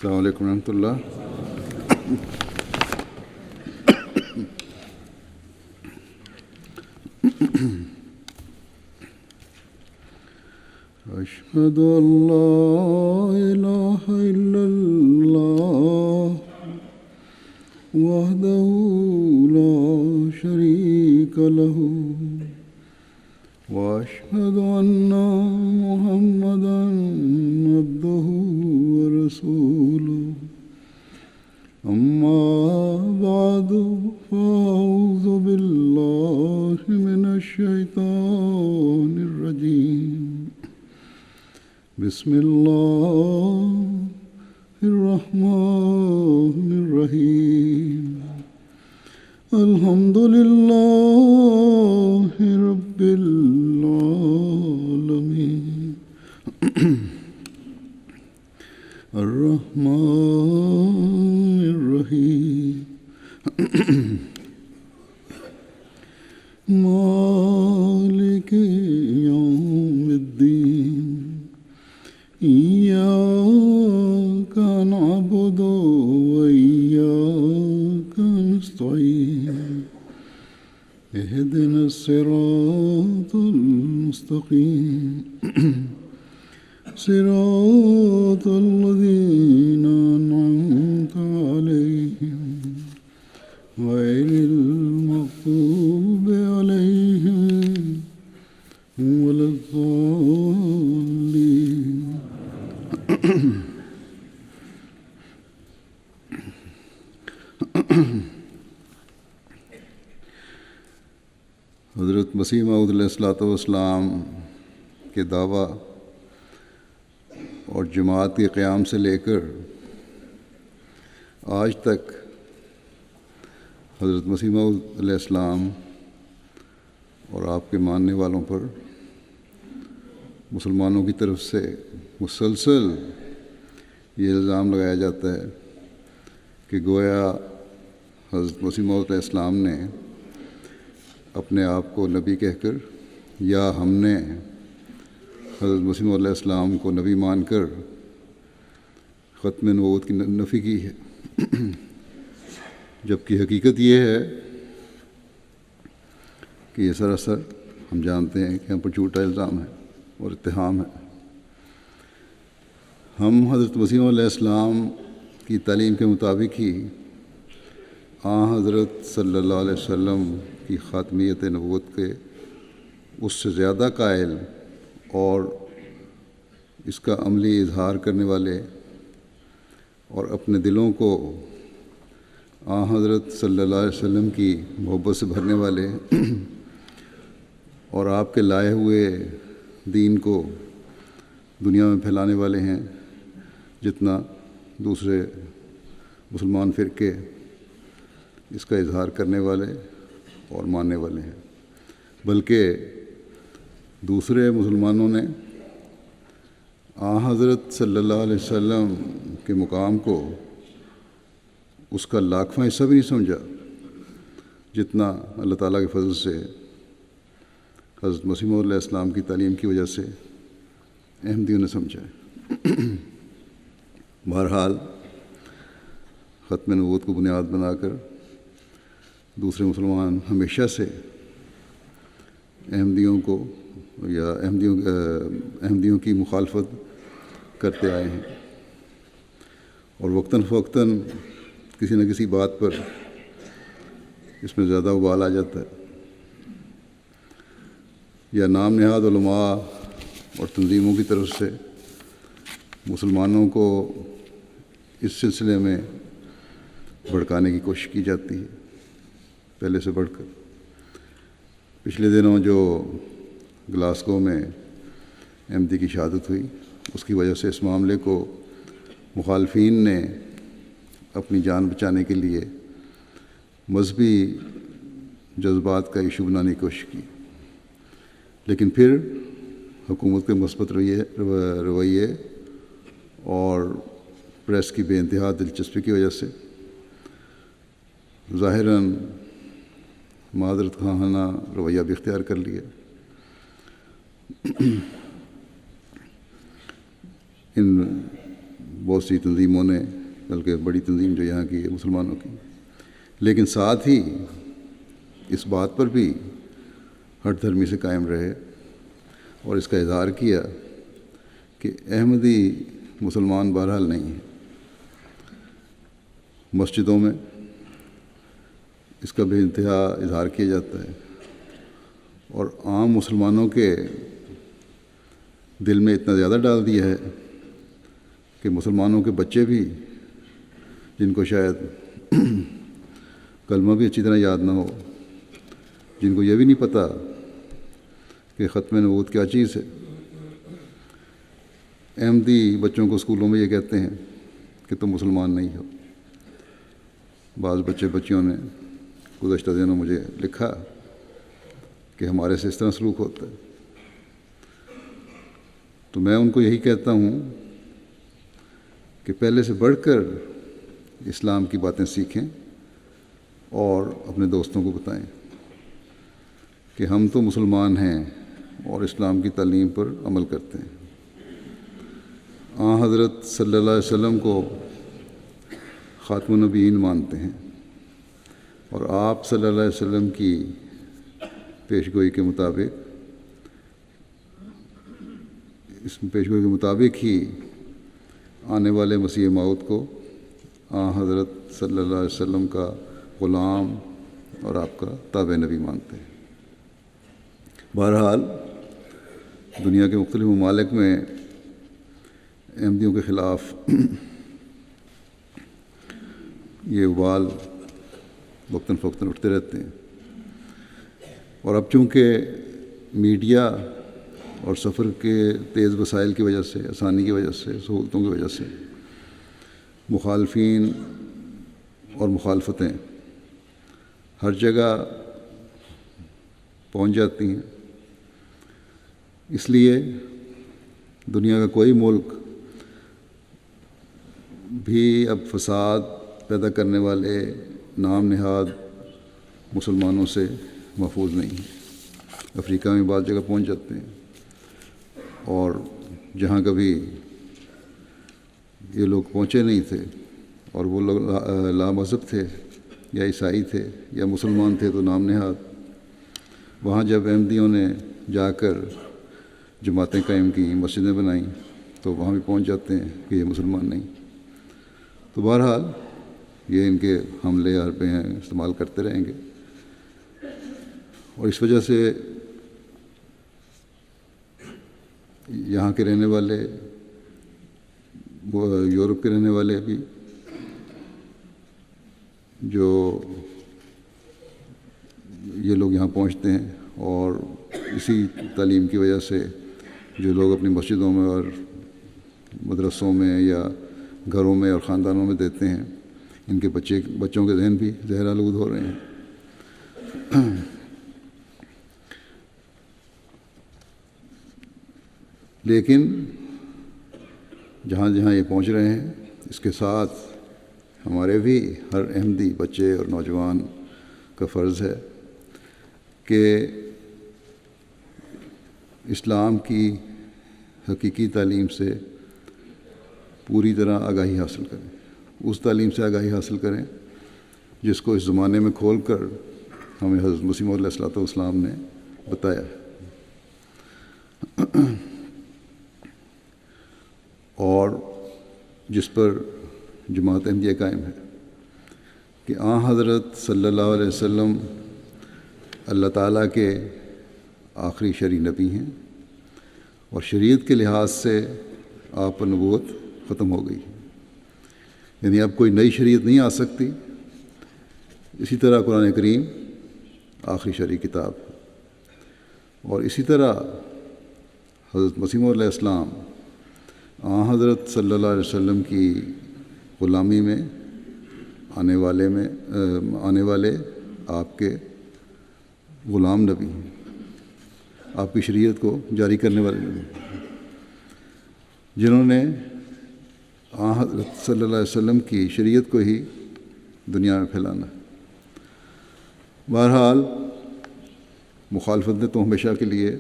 السلام علیکم ورحمۃ اللہ۔ اشہد ان لا الہ الا اللہ وحدہ لا شریک لہ واشہد ان محمدا عبدہ ورسولہ اما بعد فاعوذ باللہ من الشیطان الرجیم بسم اللہ الرحمن الرحیم الحمد للہ رب العالمین الرحمن الرحیم مالک یوم الدین إياك نعبد وإياك نستعين اهدنا الصراط المستقيم صراط الذين أنعمت عليهم غير المغضوب عليهم ولا الضالين۔ حضرت مسیح موعود علیہ الصلوۃ والسلام کے دعویٰ اور جماعت کے قیام سے لے کر آج تک حضرت مسیح موعود علیہ السلام اور آپ کے ماننے والوں پر مسلمانوں کی طرف سے مسلسل یہ الزام لگایا جاتا ہے کہ گویا حضرت مسیح موعود علیہ السلام نے اپنے آپ کو نبی کہہ کر یا ہم نے حضرت مسیح موعود علیہ السلام کو نبی مان کر ختم نبوت کی نفی کی ہے، جبکہ حقیقت یہ ہے کہ یہ سراسر ہم جانتے ہیں کہ ہم پر جھوٹا الزام ہے اور اتہام ہے۔ ہم حضرت مسیح علیہ السلام کی تعلیم کے مطابق ہی حضرت صلی اللہ علیہ وسلم کی خاتمیت نبوت کے اس سے زیادہ قائل اور اس کا عملی اظہار کرنے والے اور اپنے دلوں کو حضرت صلی اللہ علیہ وسلم کی محبت سے بھرنے والے اور آپ کے لائے ہوئے دین کو دنیا میں پھیلانے والے ہیں جتنا دوسرے مسلمان فرقے اس کا اظہار کرنے والے اور ماننے والے ہیں، بلکہ دوسرے مسلمانوں نے حضرت صلی اللہ علیہ وسلم کے مقام کو اس کا لاکھواں حصہ بھی نہیں سمجھا جتنا اللہ تعالیٰ کے فضل سے حضرت مسیح موعود علیہ السلام کی تعلیم کی وجہ سے احمدیوں نے سمجھا ہے۔ بہرحال ختم نبوت کو بنیاد بنا کر دوسرے مسلمان ہمیشہ سے احمدیوں کو یا احمدیوں کی مخالفت کرتے آئے ہیں، اور وقتاً فوقتاً کسی نہ کسی بات پر اس میں زیادہ ابال آ جاتا ہے، یا نام نہاد علماء اور تنظیموں کی طرف سے مسلمانوں کو اس سلسلے میں بھڑکانے کی کوشش کی جاتی ہے پہلے سے بڑھ کر۔ پچھلے دنوں جو گلاسگو میں احمدی کی شہادت ہوئی، اس کی وجہ سے اس معاملے کو مخالفین نے اپنی جان بچانے کے لیے مذہبی جذبات کا ایشو بنانے کی کوشش کی، لیکن پھر حکومت کے مثبت رویے اور پریس کی بے انتہا دلچسپی کی وجہ سے ظاہراً معذرت خواہانہ رویہ بھی اختیار کر لیا۔ ان بہت سی تنظیموں نے، بلکہ بڑی تنظیم جو یہاں کی ہے مسلمانوں کی، لیکن ساتھ ہی اس بات پر بھی ہٹ دھرمی سے قائم رہے اور اس کا اظہار کیا کہ احمدی مسلمان بہرحال نہیں ہیں۔ مسجدوں میں اس کا بے انتہا اظہار کیا جاتا ہے اور عام مسلمانوں کے دل میں اتنا زیادہ ڈال دیا ہے کہ مسلمانوں کے بچے بھی، جن کو شاید کلمہ بھی اچھی طرح یاد نہ ہو، جن کو یہ بھی نہیں پتہ کہ ختم نبوت کیا چیز ہے، احمدی بچوں کو اسکولوں میں یہ کہتے ہیں کہ تم مسلمان نہیں ہو۔ بعض بچیوں نے گزشتہ دنوں مجھے لکھا کہ ہمارے سے اس طرح سلوک ہوتا ہے۔ تو میں ان کو یہی کہتا ہوں کہ پہلے سے بڑھ کر اسلام کی باتیں سیکھیں اور اپنے دوستوں کو بتائیں کہ ہم تو مسلمان ہیں اور اسلام کی تعلیم پر عمل کرتے ہیں۔ حضرت صلی اللہ علیہ وسلم کو خاتم النبیین مانتے ہیں اور آپ صلی اللہ علیہ وسلم کی پیشگوئی کے مطابق ہی آنے والے مسیح موعود کو حضرت صلی اللہ علیہ وسلم کا غلام اور آپ کا تابع نبی مانتے ہیں۔ بہرحال دنیا کے مختلف ممالک میں احمدیوں کے خلاف یہ ابال وقتاً فوقتاً اٹھتے رہتے ہیں، اور اب چونکہ میڈیا اور سفر کے تیز وسائل کی وجہ سے، آسانی کی وجہ سے، سہولتوں کی وجہ سے مخالفین اور مخالفتیں ہر جگہ پہنچ جاتی ہیں، اس لیے دنیا کا کوئی ملک بھی اب فساد پیدا کرنے والے نام نہاد مسلمانوں سے محفوظ نہیں ہے۔ افریقہ میں بعض جگہ پہنچ جاتے ہیں، اور جہاں کبھی یہ لوگ پہنچے نہیں تھے اور وہ لوگ لا مذہب تھے یا عیسائی تھے یا مسلمان تھے تو نام نہاد، وہاں جب احمدیوں نے جا کر جماعتیں قائم کی، مسجدیں بنائیں، تو وہاں بھی پہنچ جاتے ہیں کہ یہ مسلمان نہیں۔ تو بہرحال یہ ان کے حملے حربے ہیں، استعمال کرتے رہیں گے، اور اس وجہ سے یہاں کے رہنے والے، یورپ کے رہنے والے بھی جو یہ لوگ یہاں پہنچتے ہیں، اور اسی تعلیم کی وجہ سے جو لوگ اپنی مسجدوں میں اور مدرسوں میں یا گھروں میں اور خاندانوں میں دیتے ہیں، ان کے بچوں کے ذہن بھی زہر آلود ہو رہے ہیں۔ لیکن جہاں جہاں یہ پہنچ رہے ہیں، اس کے ساتھ ہمارے بھی ہر احمدی بچے اور نوجوان کا فرض ہے کہ اسلام کی حقیقی تعلیم سے پوری طرح آگاہی حاصل کریں، اس تعلیم سے آگاہی حاصل کریں جس کو اس زمانے میں کھول کر ہمیں حضرت مسیح موعود علیہ السلام نے بتایا ہے، اور جس پر جماعت احمدیہ قائم ہے کہ حضرت صلی اللہ علیہ وسلم اللہ تعالیٰ کے آخری شرعی نبی ہیں، اور شریعت کے لحاظ سے آپ پر نبوت ختم ہو گئی، یعنی اب کوئی نئی شریعت نہیں آ سکتی۔ اسی طرح قرآن کریم آخری شرعی کتاب ہے، اور اسی طرح حضرت مسیح موعود علیہ السلام حضرت صلی اللہ علیہ وسلم کی غلامی میں آنے والے آپ کے غلام نبی ہیں، آپ کی شریعت کو جاری کرنے والے نبی، جنہوں نے حضرت صلی اللہ علیہ وسلم کی شریعت کو ہی دنیا میں پھیلانا۔ بہرحال مخالفت نے تو ہمیشہ کے لیے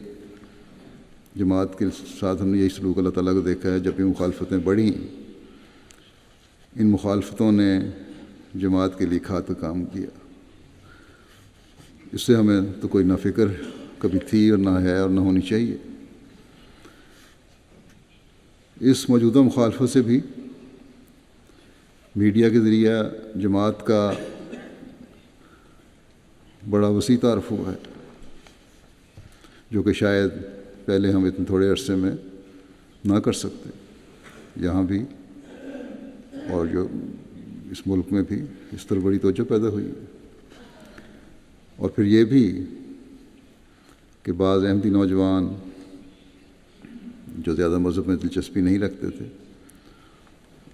جماعت کے ساتھ ہم نے یہی سلوک اللہ تعالیٰ کو دیکھا ہے، جب بھی مخالفتیں بڑھیں ان مخالفتوں نے جماعت کے لیے کھاد کا کام کیا۔ اس سے ہمیں تو کوئی نہ فکر کبھی تھی اور نہ ہے اور نہ ہونی چاہیے۔ اس موجودہ مخالفت سے بھی میڈیا کے ذریعہ جماعت کا بڑا وسیع تعارف ہوا ہے، جو کہ شاید پہلے ہم اتنے تھوڑے عرصے میں نہ کر سکتے، یہاں بھی اور جو اس ملک میں بھی اس طرح بڑی توجہ پیدا ہوئی۔ اور پھر یہ بھی کہ بعض احمدی نوجوان جو زیادہ مذہب میں دلچسپی نہیں رکھتے تھے،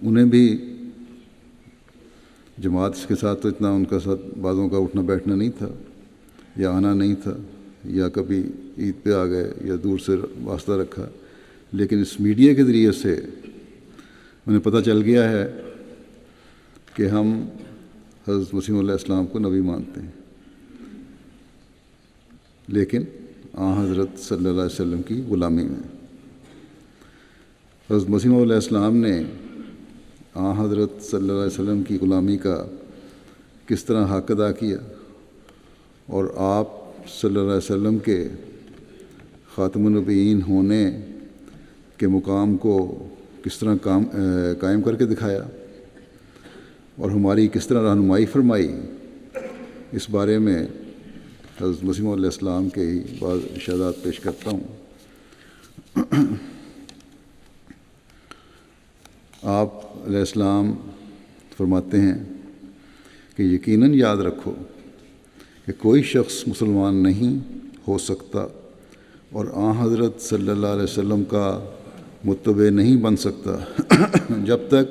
انہیں بھی جماعت کے ساتھ تو اتنا ان کا ساتھ بعضوں کا اٹھنا بیٹھنا نہیں تھا یا آنا نہیں تھا، یا کبھی عید پہ آ گئے یا دور سے واسطہ رکھا، لیکن اس میڈیا کے ذریعے سے انہیں پتہ چل گیا ہے کہ ہم حضرت مسیح علیہ السلام کو نبی مانتے ہیں، لیکن حضرت صلی اللہ علیہ وسلم کی غلامی میں۔ حضرت مسیح علیہ السلام نے حضرت صلی اللہ علیہ وسلم کی غلامی کا کس طرح حق ادا کیا، اور آپ صلی اللہ علیہ وسلم کے خاتم النبیین ہونے کے مقام کو کس طرح قائم کر کے دکھایا، اور ہماری کس طرح رہنمائی فرمائی، اس بارے میں حضرت مسیح علیہ السلام کے ہی بعض ارشادات پیش کرتا ہوں۔ آپ علیہ السلام فرماتے ہیں کہ یقیناً یاد رکھو کہ کوئی شخص مسلمان نہیں ہو سکتا اور حضرت صلی اللہ علیہ وسلم کا متبع نہیں بن سکتا جب تک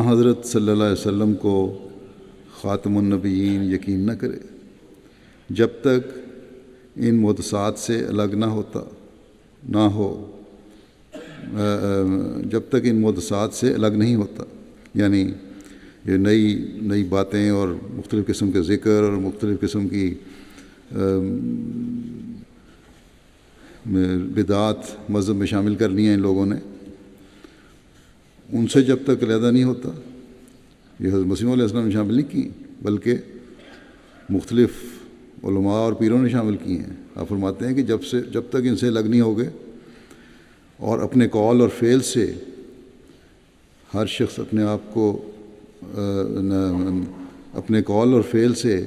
حضرت صلی اللہ علیہ وسلم کو خاتم النبیین یقین نہ کرے، جب تک ان محدثات سے الگ نہ ہو، جب تک ان محدثات سے الگ نہیں ہوتا، یعنی یہ نئی باتیں اور مختلف قسم کے ذکر اور مختلف قسم کی بدعات مذہب میں شامل کرنی ہیں ان لوگوں نے، ان سے جب تک علیحدہ نہیں ہوتا۔ یہ حضرت مسیح علیہ السلام نے شامل نہیں کی، بلکہ مختلف علماء اور پیروں نے شامل کی ہیں۔ آپ فرماتے ہیں کہ جب تک ان سے الگ نہیں ہوگے اور اپنے قول اور فعل سے ہر شخص اپنے آپ کو اپنے قول اور فعل سے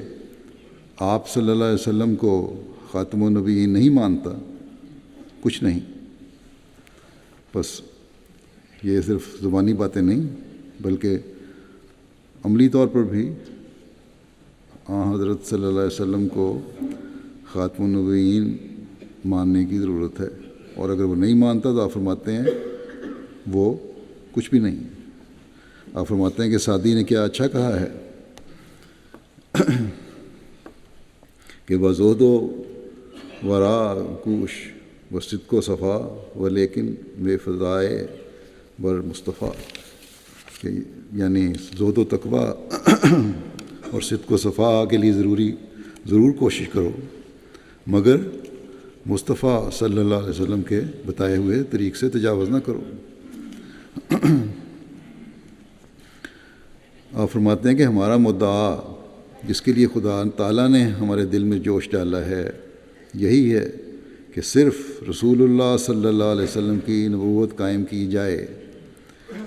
آپ صلی اللہ علیہ وسلم کو خاتم النبیین نہیں مانتا، کچھ نہیں۔ بس یہ صرف زبانی باتیں نہیں، بلکہ عملی طور پر بھی حضرت صلی اللہ علیہ وسلم کو خاتم النبیین ماننے کی ضرورت ہے، اور اگر وہ نہیں مانتا تو آپ فرماتے ہیں وہ کچھ بھی نہیں۔ آپ فرماتے ہیں کہ سعدی نے کیا اچھا کہا ہے کہ بزہد و ورا کوش و صدق و صفا و لیکن بے فضائے بر مصطفیٰ، کہ یعنی زہد و تقویٰ اور صدق و صفا کے لیے ضرور کوشش کرو، مگر مصطفیٰ صلی اللہ علیہ وسلم کے بتائے ہوئے طریق سے تجاوز نہ کرو۔ آپ فرماتے ہیں کہ ہمارا مدعا جس کے لیے خدا تعالیٰ نے ہمارے دل میں جوش ڈالا ہے یہی ہے کہ صرف رسول اللہ صلی اللہ علیہ وسلم کی نبوت قائم کی جائے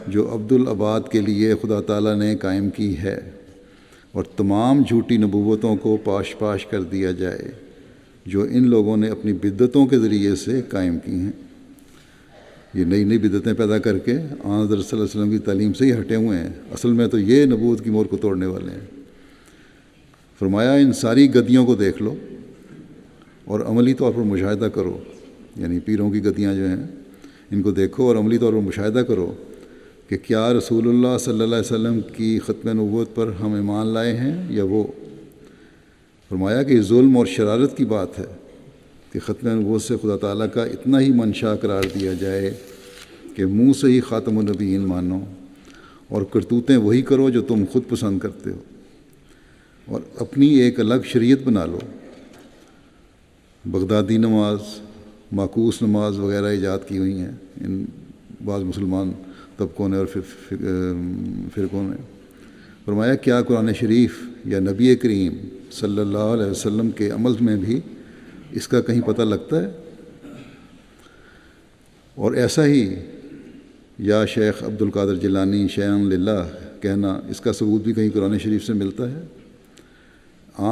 جو عبدالعباد کے لیے خدا تعالیٰ نے قائم کی ہے، اور تمام جھوٹی نبوتوں کو پاش کر دیا جائے جو ان لوگوں نے اپنی بدعتوں کے ذریعے سے قائم کی ہیں۔ یہ نئی بدعتیں پیدا کر کے حضرت صلی اللہ علیہ وسلم کی تعلیم سے ہی ہٹے ہوئے ہیں، اصل میں تو یہ نبوت کی مور کو توڑنے والے ہیں۔ فرمایا ان ساری گدیوں کو دیکھ لو اور عملی طور پر مشاہدہ کرو، یعنی پیروں کی گدیاں جو ہیں ان کو دیکھو اور عملی طور پر مشاہدہ کرو کہ کیا رسول اللہ صلی اللہ علیہ وسلم کی ختم نبوت پر ہم ایمان لائے ہیں یا وہ۔ فرمایا کہ ظلم اور شرارت کی بات ہے کہ ختم نبوت سے خدا تعالیٰ کا اتنا ہی منشا قرار دیا جائے کہ منہ سے ہی خاتم النبیین مانو اور کرتوتیں وہی کرو جو تم خود پسند کرتے ہو، اور اپنی ایک الگ شریعت بنا لو۔ بغدادی نماز، معکوس نماز وغیرہ ایجاد کی ہوئی ہیں ان بعض مسلمان طبقوں نے اور فرقوں نے۔ فرمایا کیا قرآن شریف یا نبی کریم صلی اللہ علیہ وسلم کے عمل میں بھی اس کا کہیں پتہ لگتا ہے؟ اور ایسا ہی یا شیخ عبد القادر جیلانی شیئن للہ کہنا، اس کا ثبوت بھی کہیں قرآن شریف سے ملتا ہے؟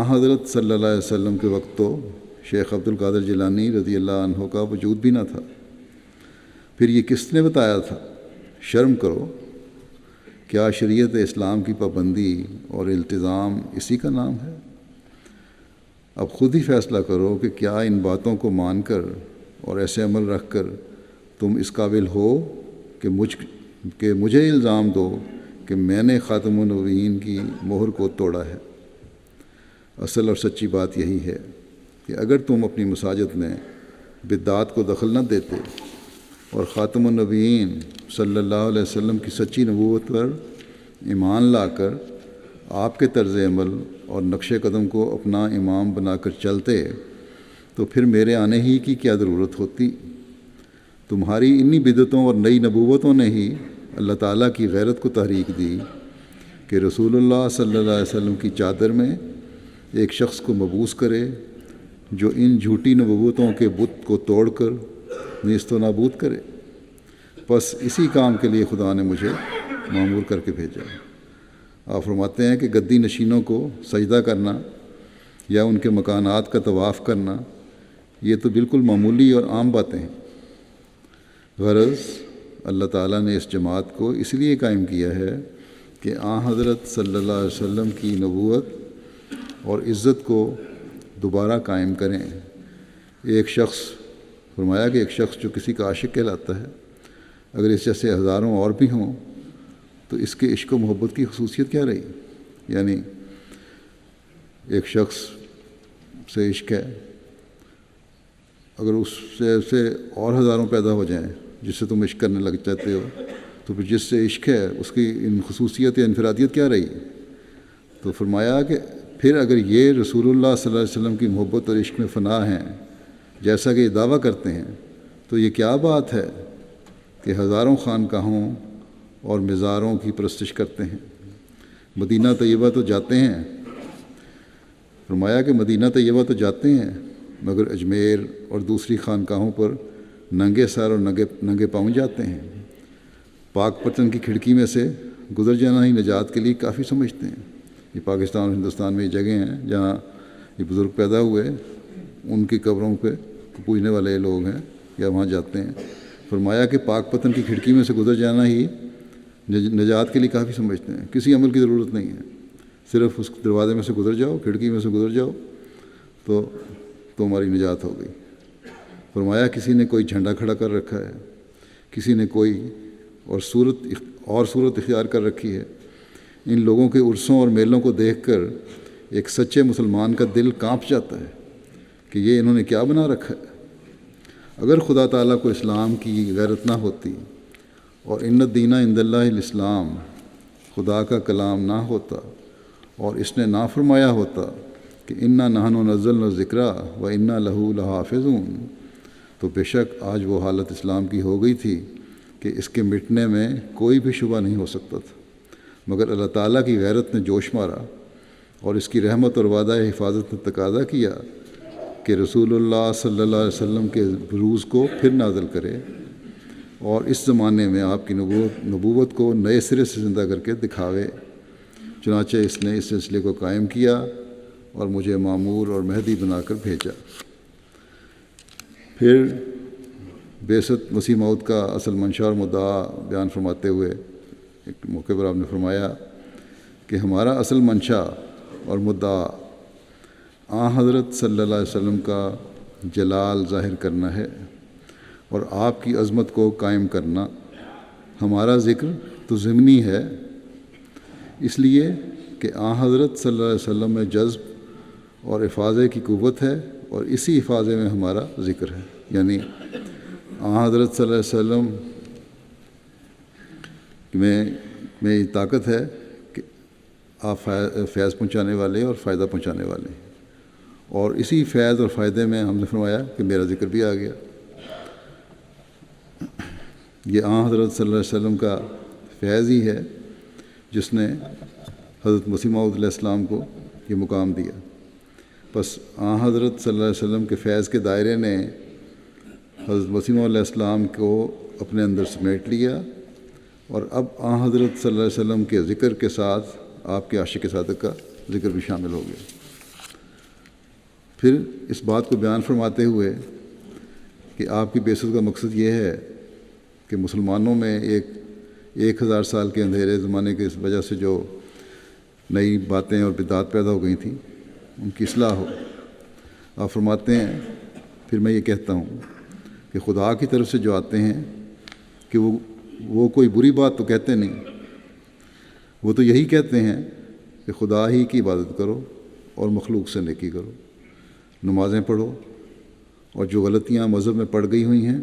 حضرت صلی اللہ علیہ وسلم کے وقت تو شیخ عبد القادر جیلانی رضی اللہ عنہ کا وجود بھی نہ تھا، پھر یہ کس نے بتایا تھا؟ شرم کرو، کیا شریعت اسلام کی پابندی اور التزام اسی کا نام ہے؟ اب خود ہی فیصلہ کرو کہ کیا ان باتوں کو مان کر اور ایسے عمل رکھ کر تم اس قابل ہو کہ مجھے الزام دو کہ میں نے خاتم النبیین کی مہر کو توڑا ہے۔ اصل اور سچی بات یہی ہے کہ اگر تم اپنی مساجد میں بدعات کو دخل نہ دیتے اور خاتم النبیین صلی اللہ علیہ وسلم کی سچی نبوت پر ایمان لا کر آپ کے طرز عمل اور نقش قدم کو اپنا امام بنا کر چلتے تو پھر میرے آنے ہی کی کیا ضرورت ہوتی؟ تمہاری انہی بدعتوں اور نئی نبوتوں نے ہی اللہ تعالیٰ کی غیرت کو تحریک دی کہ رسول اللہ صلی اللہ علیہ وسلم کی چادر میں ایک شخص کو مبعوث کرے جو ان جھوٹی نبوتوں کے بت کو توڑ کر نیست و نابود کرے۔ بس اسی کام کے لیے خدا نے مجھے مأمور کر کے بھیجا۔ آپ فرماتے ہیں کہ گدی نشینوں کو سجدہ کرنا یا ان کے مکانات کا طواف کرنا یہ تو بالکل معمولی اور عام باتیں ہیں۔ غرض اللہ تعالیٰ نے اس جماعت کو اس لیے قائم کیا ہے کہ حضرت صلی اللہ علیہ وسلم کی نبوت اور عزت کو دوبارہ قائم کریں۔ ایک شخص فرمایا کہ ایک شخص جو کسی کا عاشق کہلاتا ہے، اگر اس جیسے ہزاروں اور بھی ہوں تو اس کے عشق و محبت کی خصوصیت کیا رہی؟ یعنی ایک شخص سے عشق ہے، اگر اس سے اور ہزاروں پیدا ہو جائیں جس سے تم عشق کرنے لگ جاتے ہو تو پھر جس سے عشق ہے اس کی ان خصوصیت یا انفرادیت کیا رہی؟ تو فرمایا کہ پھر اگر یہ رسول اللہ صلی اللہ علیہ وسلم کی محبت اور عشق میں فنا ہیں جیسا کہ یہ دعویٰ کرتے ہیں، تو یہ کیا بات ہے کہ ہزاروں خانقاہوں اور مزاروں کی پرستش کرتے ہیں؟ مدینہ طیبہ تو جاتے ہیں، فرمایا کہ مدینہ طیبہ تو جاتے ہیں مگر اجمیر اور دوسری خانقاہوں پر ننگے سر اور ننگے پاؤں جاتے ہیں۔ پاک پتن کی کھڑکی میں سے گزر جانا ہی نجات کے لیے کافی سمجھتے ہیں۔ یہ پاکستان اور ہندوستان میں یہ جگہیں ہیں جہاں یہ بزرگ پیدا ہوئے، ان کی قبروں پہ پوجنے والے لوگ ہیں یا وہاں جاتے ہیں۔ فرمایا کہ پاک پتن کی کھڑکی میں سے گزر جانا ہی نجات کے لیے کافی سمجھتے ہیں، کسی عمل کی ضرورت نہیں ہے، صرف اس دروازے میں سے گزر جاؤ، کھڑکی میں سے گزر جاؤ تو ہماری نجات ہو گئی۔ فرمایا کسی نے کوئی جھنڈا کھڑا کر رکھا ہے، کسی نے کوئی اور صورت اختیار کر رکھی ہے۔ ان لوگوں کے عرسوں اور میلوں کو دیکھ کر ایک سچے مسلمان کا دل کانپ جاتا ہے کہ یہ انہوں نے کیا بنا رکھا ہے۔ اگر خدا تعالیٰ کو اسلام کی غیرت نہ ہوتی اور ان الدین عند اللہ الاسلام خدا کا کلام نہ ہوتا اور اس نے نہ فرمایا ہوتا کہ انا نحن نزلنا الذکر و انا لہ لحافظون، تو بے شک آج وہ حالت اسلام کی ہو گئی تھی کہ اس کے مٹنے میں کوئی بھی شبہ نہیں ہو سکتا تھا، مگر اللہ تعالیٰ کی غیرت نے جوش مارا اور اس کی رحمت اور وعدہ حفاظت نے تقاضا کیا کہ رسول اللہ صلی اللہ علیہ وسلم کے بروز کو پھر نازل کرے اور اس زمانے میں آپ کی نبوت کو نئے سرے سے زندہ کر کے دکھاوے۔ چنانچہ اس نے اس سلسلے کو قائم کیا اور مجھے مامور اور مہدی بنا کر بھیجا۔ پھر بعثت مسیح موعود کا اصل منشا اور مدعا بیان فرماتے ہوئے ایک موقع پر آپ نے فرمایا کہ ہمارا اصل منشا اور مدعا حضرت صلی اللہ علیہ وسلم کا جلال ظاہر کرنا ہے اور آپ کی عظمت کو قائم کرنا۔ ہمارا ذکر تو ضمنی ہے، اس لیے کہ حضرت صلی اللہ علیہ وسلم میں جذب اور افاضے کی قوت ہے اور اسی افاضے میں ہمارا ذکر ہے، یعنی حضرت صلی اللہ علیہ وسلم میں یہ طاقت ہے کہ آپ فیض پہنچانے والے اور فائدہ پہنچانے والے ہیں، اور اسی فیض اور فائدے میں ہم نے فرمایا کہ میرا ذکر بھی آ گیا۔ یہ حضرت صلی اللہ علیہ وسلم کا فیض ہی ہے جس نے حضرت مسیح موعود علیہ السلام کو یہ مقام دیا۔ بس حضرت صلی اللہ علیہ وسلم کے فیض کے دائرے نے حضرت مسیح موعود علیہ السلام کو اپنے اندر سمیٹ لیا، اور اب حضرت صلی اللہ علیہ وسلم کے ذکر کے ساتھ آپ کے عاشق صادق کا ذکر بھی شامل ہو گیا۔ پھر اس بات کو بیان فرماتے ہوئے کہ آپ کی بعثت کا مقصد یہ ہے کہ مسلمانوں میں 1000 سال کے اندھیرے زمانے کی وجہ سے جو نئی باتیں اور بدعات پیدا ہو گئی تھیں ان کی اصلاح ہو۔ آپ فرماتے ہیں پھر میں یہ کہتا ہوں کہ خدا کی طرف سے جو آتے ہیں کہ وہ کوئی بری بات تو کہتے نہیں، وہ تو یہی کہتے ہیں کہ خدا ہی کی عبادت کرو اور مخلوق سے نیکی کرو، نمازیں پڑھو، اور جو غلطیاں مذہب میں پڑ گئی ہوئی ہیں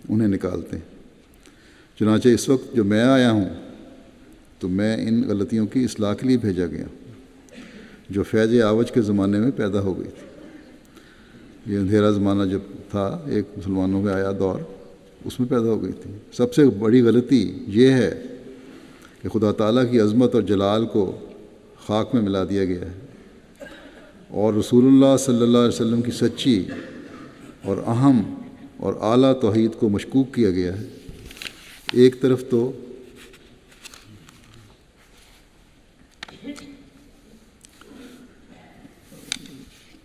انہیں نکالتے ہیں۔ چنانچہ اس وقت جو میں آیا ہوں تو میں ان غلطیوں کی اصلاح کے لیے بھیجا گیا جو فیض آوج کے زمانے میں پیدا ہو گئی تھی۔ یہ اندھیرا زمانہ جب تھا ایک مسلمانوں میں آیا دور، اس میں پیدا ہو گئی تھی۔ سب سے بڑی غلطی یہ ہے کہ خدا تعالیٰ کی عظمت اور جلال کو خاک میں ملا دیا گیا ہے، اور رسول اللہ صلی اللہ علیہ وسلم کی سچی اور اہم اور اعلیٰ توحید کو مشکوک کیا گیا ہے۔ ایک طرف تو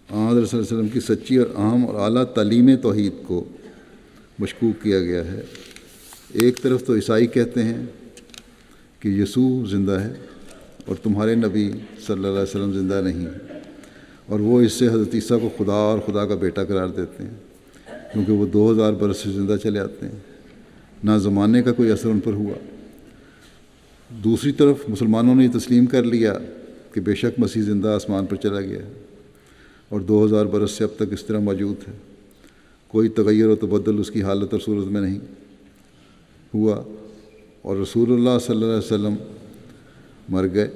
حضرت صلی اللہ علیہ وسلم کی سچی اور اہم اور اعلیٰ تعلیم توحید کو مشکوک کیا گیا ہے، ایک طرف تو عیسائی کہتے ہیں کہ یسوع زندہ ہے اور تمہارے نبی صلی اللہ علیہ وسلم زندہ نہیں ہے، اور وہ اس سے حضرت عیسیٰ کو خدا اور خدا کا بیٹا قرار دیتے ہیں کیونکہ وہ 2000 برس سے زندہ چلے آتے ہیں، نہ زمانے کا کوئی اثر ان پر ہوا۔ دوسری طرف مسلمانوں نے یہ تسلیم کر لیا کہ بے شک مسیح زندہ آسمان پر چلا گیا ہے اور 2000 برس سے اب تک اس طرح موجود ہے، کوئی تغیر و تبدل اس کی حالت اور صورت میں نہیں ہوا، اور رسول اللہ صلی اللہ علیہ وسلم مر گئے۔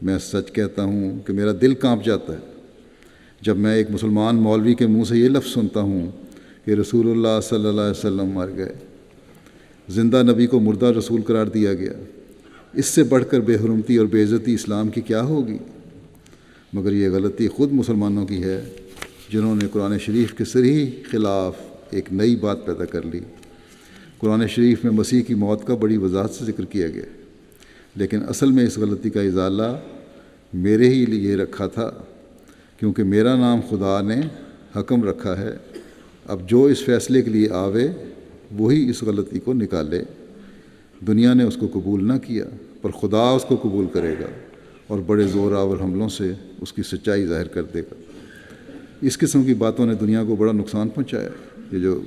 میں سچ کہتا ہوں کہ میرا دل کانپ جاتا ہے جب میں ایک مسلمان مولوی کے منہ سے یہ لفظ سنتا ہوں کہ رسول اللہ صلی اللہ علیہ وسلم مر گئے، زندہ نبی کو مردہ رسول قرار دیا گیا۔ اس سے بڑھ کر بے حرمتی اور بے عزتی اسلام کی کیا ہوگی؟ مگر یہ غلطی خود مسلمانوں کی ہے جنہوں نے قرآن شریف کے صریح خلاف ایک نئی بات پیدا کر لی۔ قرآن شریف میں مسیح کی موت کا بڑی وضاحت سے ذکر کیا گیا، لیکن اصل میں اس غلطی کا ازالہ میرے ہی لیے رکھا تھا، کیونکہ میرا نام خدا نے حکم رکھا ہے۔ اب جو اس فیصلے کے لیے آوے وہی اس غلطی کو نکالے۔ دنیا نے اس کو قبول نہ کیا، پر خدا اس کو قبول کرے گا اور بڑے زور آور حملوں سے اس کی سچائی ظاہر کر دے گا۔ اس قسم کی باتوں نے دنیا کو بڑا نقصان پہنچایا، یہ جو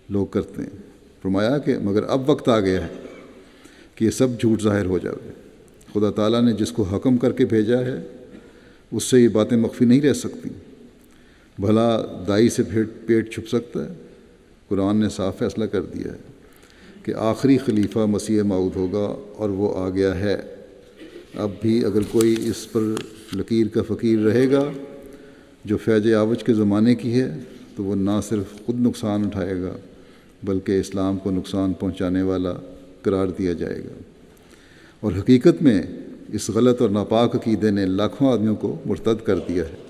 لوگ کرتے ہیں۔ فرمایا کہ مگر اب وقت آ گیا ہے کہ یہ سب جھوٹ ظاہر ہو جائے۔ خدا تعالیٰ نے جس کو حکم کر کے بھیجا ہے اس سے یہ باتیں مخفی نہیں رہ سکتی۔ بھلا دائی سے پیٹ چھپ سکتا ہے؟ قرآن نے صاف فیصلہ کر دیا ہے کہ آخری خلیفہ مسیح موعود ہوگا اور وہ آ گیا ہے۔ اب بھی اگر کوئی اس پر لکیر کا فقیر رہے گا جو فیض آوج کے زمانے کی ہے تو وہ نہ صرف خود نقصان اٹھائے گا بلکہ اسلام کو نقصان پہنچانے والا قرار دیا جائے گا۔ اور حقیقت میں اس غلط اور ناپاک عقیدے نے لاکھوں آدمیوں کو مرتد کر دیا ہے۔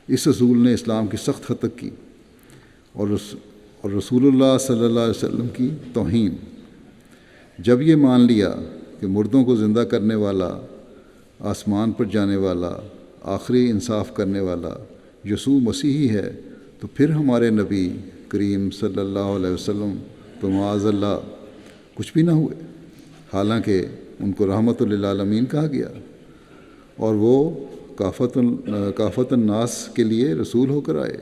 اس اصول نے اسلام کی سخت ہتک کی اور رسول اللہ صلی اللہ علیہ وسلم کی توہین۔ جب یہ مان لیا کہ مردوں کو زندہ کرنے والا، آسمان پر جانے والا، آخری انصاف کرنے والا یسوع مسیحی ہے، تو پھر ہمارے نبی کریم صلی اللہ علیہ وسلم تو معاذ اللہ کچھ بھی نہ ہوئے، حالانکہ ان کو رحمت للعالمین کہا گیا اور وہ کافت الناس کے لیے رسول ہو کر آئے۔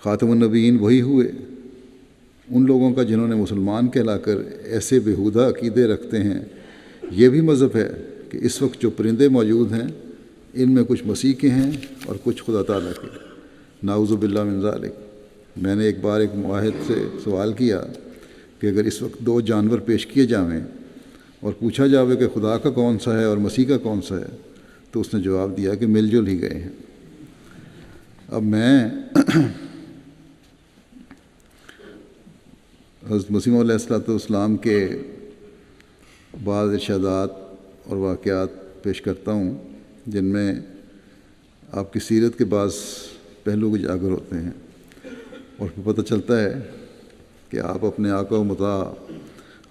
خاتم النبیین وہی ہوئے۔ ان لوگوں کا جنہوں نے مسلمان کہلا کر ایسے بیہودہ عقیدے رکھتے ہیں، یہ بھی مذہب ہے کہ اس وقت جو پرندے موجود ہیں ان میں کچھ مسیح کے ہیں اور کچھ خدا تعالیٰ کے، نعوذ باللہ من ذالک۔ میں نے ایک بار ایک معاہد سے سوال کیا کہ اگر اس وقت 2 جانور پیش کیے جاویں اور پوچھا جاوے کہ خدا کا کون سا ہے اور مسیح کا کون سا ہے، تو اس نے جواب دیا کہ مل جل ہی گئے ہیں۔ اب میں حضرت مسیح علیہ السلام کے بعض ارشادات اور واقعات پیش کرتا ہوں جن میں آپ کی سیرت کے بعض پہلو اجاگر ہوتے ہیں، اور پھر پتہ چلتا ہے کہ آپ اپنے آقا و مطاع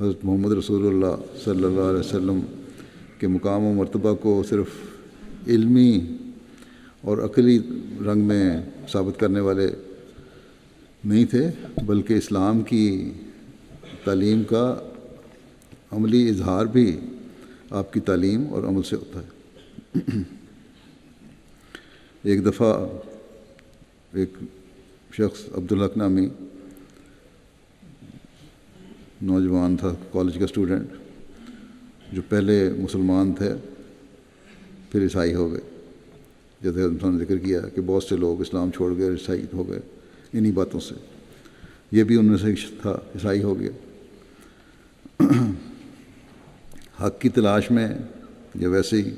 حضرت محمد رسول اللہ صلی اللہ علیہ وسلم کے مقام و مرتبہ کو صرف علمی اور عقلی رنگ میں ثابت کرنے والے نہیں تھے، بلکہ اسلام کی تعلیم کا عملی اظہار بھی آپ کی تعلیم اور عمل سے ہوتا ہے۔ ایک دفعہ ایک شخص عبدالحق نامی نوجوان تھا، کالج کا اسٹوڈنٹ، جو پہلے مسلمان تھے پھر عیسائی ہو گئے۔ جیسے انہوں نے ذکر کیا کہ بہت سے لوگ اسلام چھوڑ گئے، عیسائی ہو گئے انہی باتوں سے، یہ بھی ان میں سے تھا، عیسائی ہو گیا۔ حق کی تلاش میں یا ویسے ہی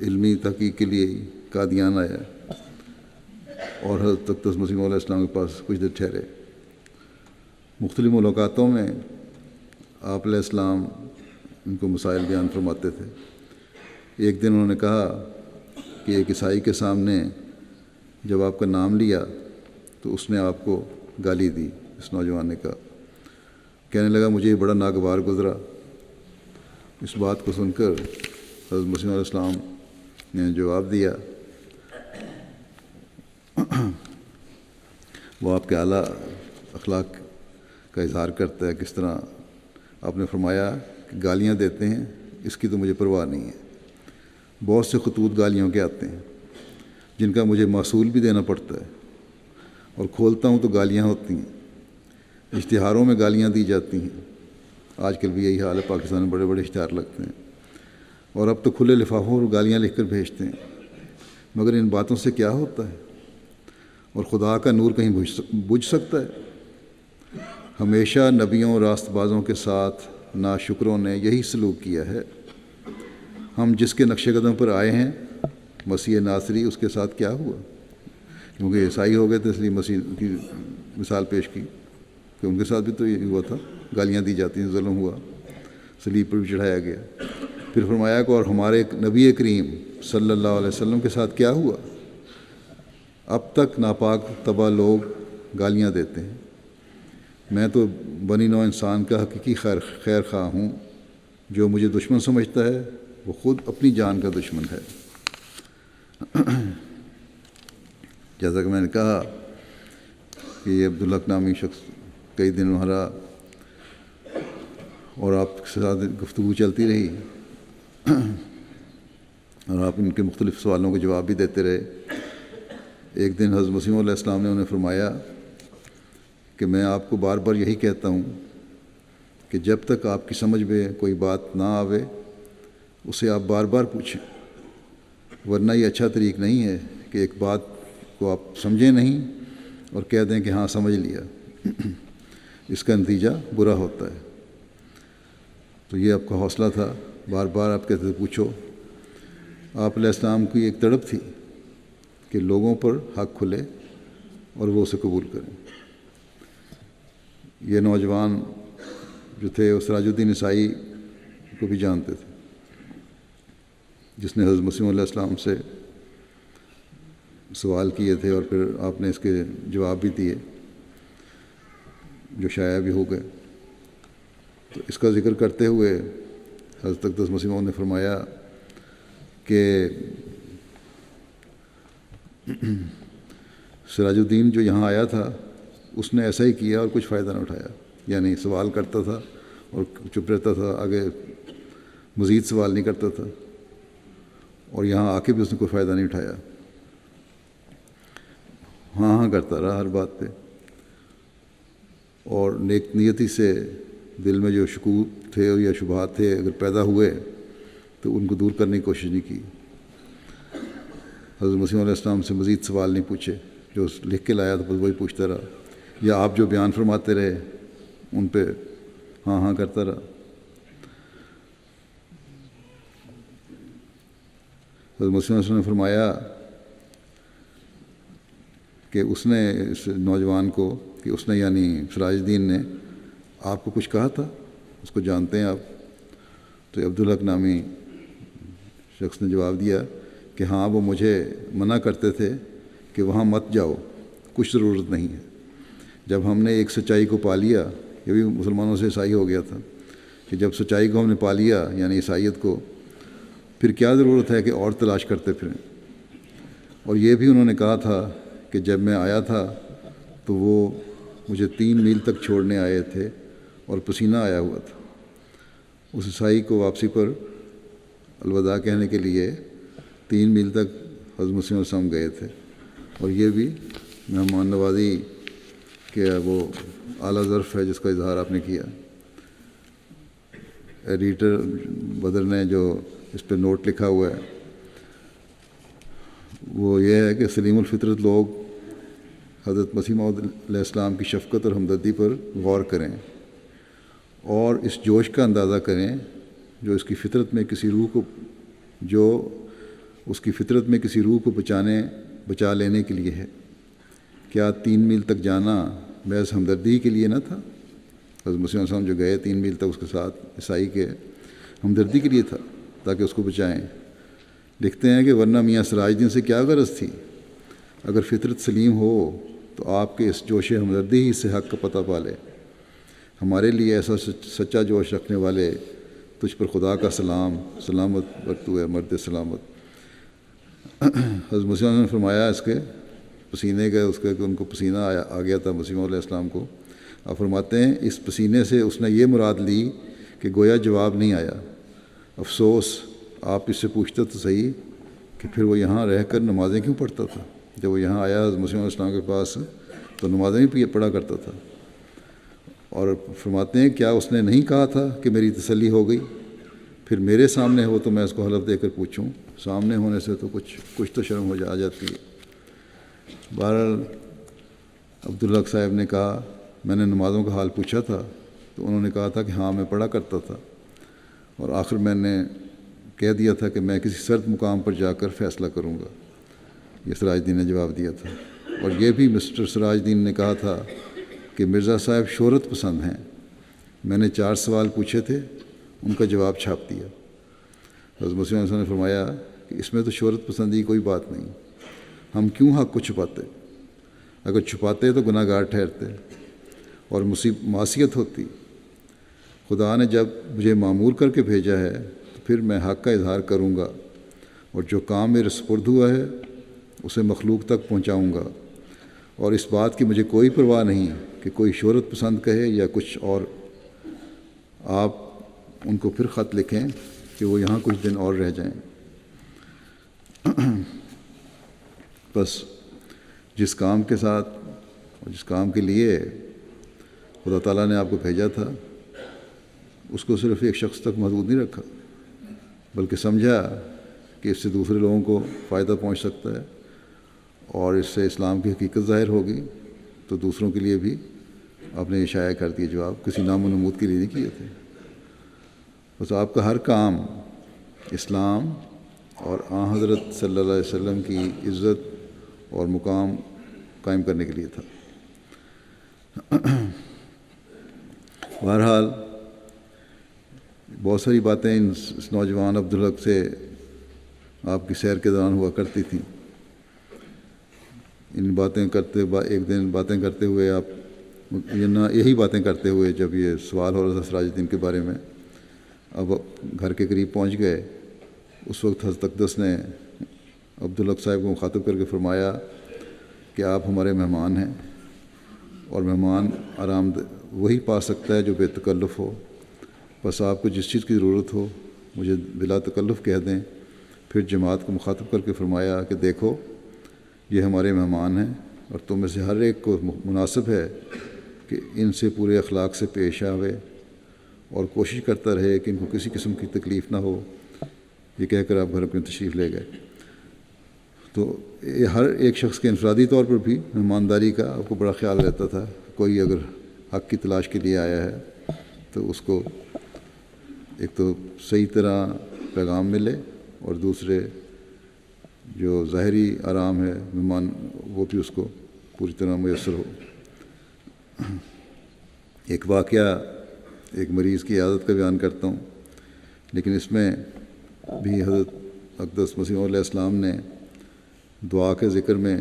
علمی تحقیق کے لیے قادیان آیا اور حضرت اقدس مسیح علیہ السلام کے پاس کچھ دیر ٹھہرے۔ مختلف ملاقاتوں میں آپ علیہ السلام ان کو مسائل بیان فرماتے تھے۔ ایک دن انہوں نے کہا کہ ایک عیسائی کے سامنے جب آپ کا نام لیا تو اس نے آپ کو گالی دی۔ اس نوجوان نے کہا، کہنے لگا مجھے یہ بڑا ناگوار گزرا۔ اس بات کو سن کر حضرت مسیح علیہ السلام نے جواب دیا، وہ آپ کے اعلیٰ اخلاق کا اظہار کرتا ہے۔ کس طرح آپ نے فرمایا کہ گالیاں دیتے ہیں، اس کی تو مجھے پرواہ نہیں ہے۔ بہت سے خطوط گالیوں کے آتے ہیں جن کا مجھے محصول بھی دینا پڑتا ہے، اور کھولتا ہوں تو گالیاں ہوتی ہیں۔ اشتہاروں میں گالیاں دی جاتی ہیں، آج کل بھی یہی حال ہے، پاکستان میں بڑے بڑے اشتہار لگتے ہیں، اور اب تو کھلے لفافوں اور گالیاں لکھ کر بھیجتے ہیں۔ مگر ان باتوں سے کیا ہوتا ہے؟ اور خدا کا نور کہیں بجھ سکتا ہے؟ ہمیشہ نبیوں اور راست بازوں کے ساتھ ناشکروں نے یہی سلوک کیا ہے۔ ہم جس کے نقش قدم پر آئے ہیں، مسیح ناصری، اس کے ساتھ کیا ہوا؟ کیونکہ عیسائی ہو گئے تھے، اس لیے مسیح کی مثال پیش کی کہ ان کے ساتھ بھی تو یہ ہوا تھا، گالیاں دی جاتی ہیں، ظلم ہوا، صلیب پر بھی چڑھایا گیا۔ پھر فرمایا کہ اور ہمارے نبی کریم صلی اللہ علیہ وسلم کے ساتھ کیا ہوا؟ اب تک ناپاک طبع لوگ گالیاں دیتے ہیں۔ میں تو بنی نوع انسان کا حقیقی خیر خواہ ہوں۔ جو مجھے دشمن سمجھتا ہے وہ خود اپنی جان کا دشمن ہے۔ جیسا کہ میں نے کہا کہ یہ عبدالحق نامی شخص کئی دن وہاں اور آپ کے ساتھ گفتگو چلتی رہی، اور آپ ان کے مختلف سوالوں کے جواب بھی دیتے رہے۔ ایک دن حضرت مسیح علیہ السلام نے انہیں فرمایا کہ میں آپ کو بار بار یہی کہتا ہوں کہ جب تک آپ کی سمجھ میں کوئی بات نہ آوے اسے آپ بار بار پوچھیں، ورنہ یہ اچھا طریق نہیں ہے کہ ایک بات کو آپ سمجھیں نہیں اور کہہ دیں کہ ہاں سمجھ لیا۔ اس کا نتیجہ برا ہوتا ہے۔ تو یہ آپ کا حوصلہ تھا، بار بار آپ کہتے تھے پوچھو۔ آپ علیہ السلام کی ایک تڑپ تھی کہ لوگوں پر حق کھلے اور وہ اسے قبول کریں۔ یہ نوجوان جو تھے وہ سراج الدین عیسائی کو بھی جانتے تھے، جس نے حضرت مسیح علیہ السلام سے سوال کیے تھے اور پھر آپ نے اس کے جواب بھی دیے جو شائع بھی ہو گئے۔ تو اس کا ذکر کرتے ہوئے حضرت اقدس مسیح نے فرمایا کہ سراج الدین جو یہاں آیا تھا اس نے ایسا ہی کیا اور کچھ فائدہ نہ اٹھایا، یعنی سوال کرتا تھا اور چپ رہتا تھا، آگے مزید سوال نہیں کرتا تھا، اور یہاں آ کے بھی اس نے کوئی فائدہ نہیں اٹھایا، ہاں ہاں کرتا رہا ہر بات پہ، اور نیک نیتی سے دل میں جو شکوک تھے یا شبہات تھے اگر پیدا ہوئے تو ان کو دور کرنے کی کوشش نہیں کی۔ حضرت مسیح علیہ السلام سے مزید سوال نہیں پوچھے، جو لکھ کے لایا تھا بس وہی پوچھتا رہا، یا آپ جو بیان فرماتے رہے ان پہ ہاں ہاں کرتا رہا۔ حضرت مسیح علیہ السلام نے فرمایا کہ اس نے اس نوجوان کو کہ اس نے یعنی سراج الدین نے آپ کو کچھ کہا تھا، اس کو جانتے ہیں آپ؟ تو عبدالحق نامی شخص نے جواب دیا کہ ہاں، وہ مجھے منع کرتے تھے کہ وہاں مت جاؤ، کچھ ضرورت نہیں ہے۔ جب ہم نے ایک سچائی کو پا لیا، یہ بھی مسلمانوں سے عیسائی ہو گیا تھا کہ جب سچائی کو ہم نے پا لیا یعنی عیسائیت کو، پھر کیا ضرورت ہے کہ اور تلاش کرتے پھریں۔ اور یہ بھی انہوں نے کہا تھا کہ جب میں آیا تھا تو وہ مجھے 3 میل تک چھوڑنے آئے تھے اور پسینہ آیا ہوا تھا۔ اس عیسائی کو واپسی پر الوداع کہنے کے لیے 3 میل تک حضرت مسیح علیہ السلام گئے تھے۔ اور یہ بھی مہمان نوازی کہ وہ اعلیٰ ظرف ہے جس کا اظہار آپ نے کیا۔ ایڈیٹر بدر نے جو اس پہ نوٹ لکھا ہوا ہے وہ یہ ہے کہ سلیم الفطرت لوگ حضرت مسیح موعود علیہ السلام کی شفقت اور ہمدردی پر غور کریں اور اس جوش کا اندازہ کریں جو اس کی فطرت میں کسی روح کو بچا لینے کے لیے ہے۔ کیا 3 میل تک جانا محض ہمدردی کے لیے نہ تھا؟ حضرت مسیح علیہ السلام جو گئے 3 میل تک اس کے ساتھ عیسائی کے، ہمدردی کے لیے تھا تاکہ اس کو بچائیں۔ لکھتے ہیں کہ ورنہ میاں سراج الدین سے کیا غرض تھی؟ اگر فطرت سلیم ہو تو آپ کے اس جوش ہمدردی ہی سے حق کا پتہ پا لے۔ ہمارے لیے ایسا سچا جوش رکھنے والے تجھ پر خدا کا سلامت برتو ہے مرد سلامت۔ حضرت مسیح نے فرمایا اس کے پسینے کا ان کو پسینہ آ گیا تھا مسیح علیہ السلام کو۔ آپ فرماتے ہیں اس پسینے سے اس نے یہ مراد لی کہ گویا جواب نہیں آیا۔ افسوس، آپ اس سے پوچھتے تو صحیح کہ پھر وہ یہاں رہ کر نمازیں کیوں پڑھتا تھا؟ جب وہ یہاں آیا حضرت مسیح علیہ السلام کے پاس تو نمازیں بھی پڑھا کرتا تھا۔ اور فرماتے ہیں کیا اس نے نہیں کہا تھا کہ میری تسلی ہو گئی؟ پھر میرے سامنے ہو تو میں اس کو حلف دے کر پوچھوں، سامنے ہونے سے تو کچھ تو شرم آ جاتی ہے۔ بہرحال عبدالحق صاحب نے کہا میں نے نمازوں کا حال پوچھا تھا تو انہوں نے کہا تھا کہ ہاں میں پڑھا کرتا تھا، اور آخر میں نے کہہ دیا تھا کہ میں کسی سرد مقام پر جا کر فیصلہ کروں گا۔ یہ سراج الدین نے جواب دیا تھا۔ اور یہ بھی مسٹر سراج الدین نے کہا تھا کہ مرزا صاحب شہرت پسند ہیں۔ میں نے 4 سوال پوچھے تھے، ان کا جواب چھاپ دیا۔ حضرت مسیح علیہ السلام نے فرمایا کہ اس میں تو شہرت پسندی کوئی بات نہیں، ہم کیوں حق کو چھپاتے؟ اگر چھپاتے تو گناہ گار ٹھہرتے اور معصیت ہوتی۔ خدا نے جب مجھے معمور کر کے بھیجا ہے تو پھر میں حق کا اظہار کروں گا، اور جو کام میرے سپرد ہوا ہے اسے مخلوق تک پہنچاؤں گا۔ اور اس بات کی مجھے کوئی پرواہ نہیں کہ کوئی شہرت پسند کہے یا کچھ اور۔ آپ ان کو پھر خط لکھیں کہ وہ یہاں کچھ دن اور رہ جائیں۔ بس جس کام کے ساتھ اور جس کام کے لیے خدا تعالیٰ نے آپ کو بھیجا تھا اس کو صرف ایک شخص تک محدود نہیں رکھا، بلکہ سمجھا کہ اس سے دوسرے لوگوں کو فائدہ پہنچ سکتا ہے اور اس سے اسلام کی حقیقت ظاہر ہوگی، تو دوسروں کے لیے بھی آپ نے اشارہ کر دیا، جو آپ کسی نام و نمود کے لیے نہیں کیے تھے۔ بس آپ کا ہر کام اسلام اور آن حضرت صلی اللہ علیہ وسلم کی عزت اور مقام قائم کرنے کے لیے تھا۔ بہرحال بہت ساری باتیں اس نوجوان عبدالحق سے آپ کی سیر کے دوران ہوا کرتی تھیں۔ ان باتیں کرتے ایک دن باتیں کرتے ہوئے آپ یہی باتیں کرتے ہوئے جب یہ سوال ہو رہا تھا سراج الدین کے بارے میں، اب گھر کے قریب پہنچ گئے۔ اس وقت حضرت اقدس نے عبدالحق صاحب کو مخاطب کر کے فرمایا کہ آپ ہمارے مہمان ہیں، اور مہمان آرام وہی پا سکتا ہے جو بے تکلف ہو۔ بس آپ کو جس چیز کی ضرورت ہو مجھے بلا تکلف کہہ دیں۔ پھر جماعت کو مخاطب کر کے فرمایا کہ دیکھو یہ ہمارے مہمان ہیں، اور تم میں سے ہر ایک کو مناسب ہے کہ ان سے پورے اخلاق سے پیش آوے اور کوشش کرتا رہے کہ ان کو کسی قسم کی تکلیف نہ ہو۔ یہ کہہ کر آپ گھر اپنے تشریف لے گئے۔ تو ہر ایک شخص کے انفرادی طور پر بھی مہمانداری کا آپ کو بڑا خیال رہتا تھا۔ کوئی اگر حق کی تلاش کے لیے آیا ہے تو اس کو ایک تو صحیح طرح پیغام ملے، اور دوسرے جو ظاہری آرام ہے مہمان وہ بھی اس کو پوری طرح میسر ہو۔ ایک واقعہ ایک مریض کی عیادت کا بیان کرتا ہوں، لیکن اس میں بھی حضرت اقدس مسیح علیہ السلام نے دعا کے ذکر میں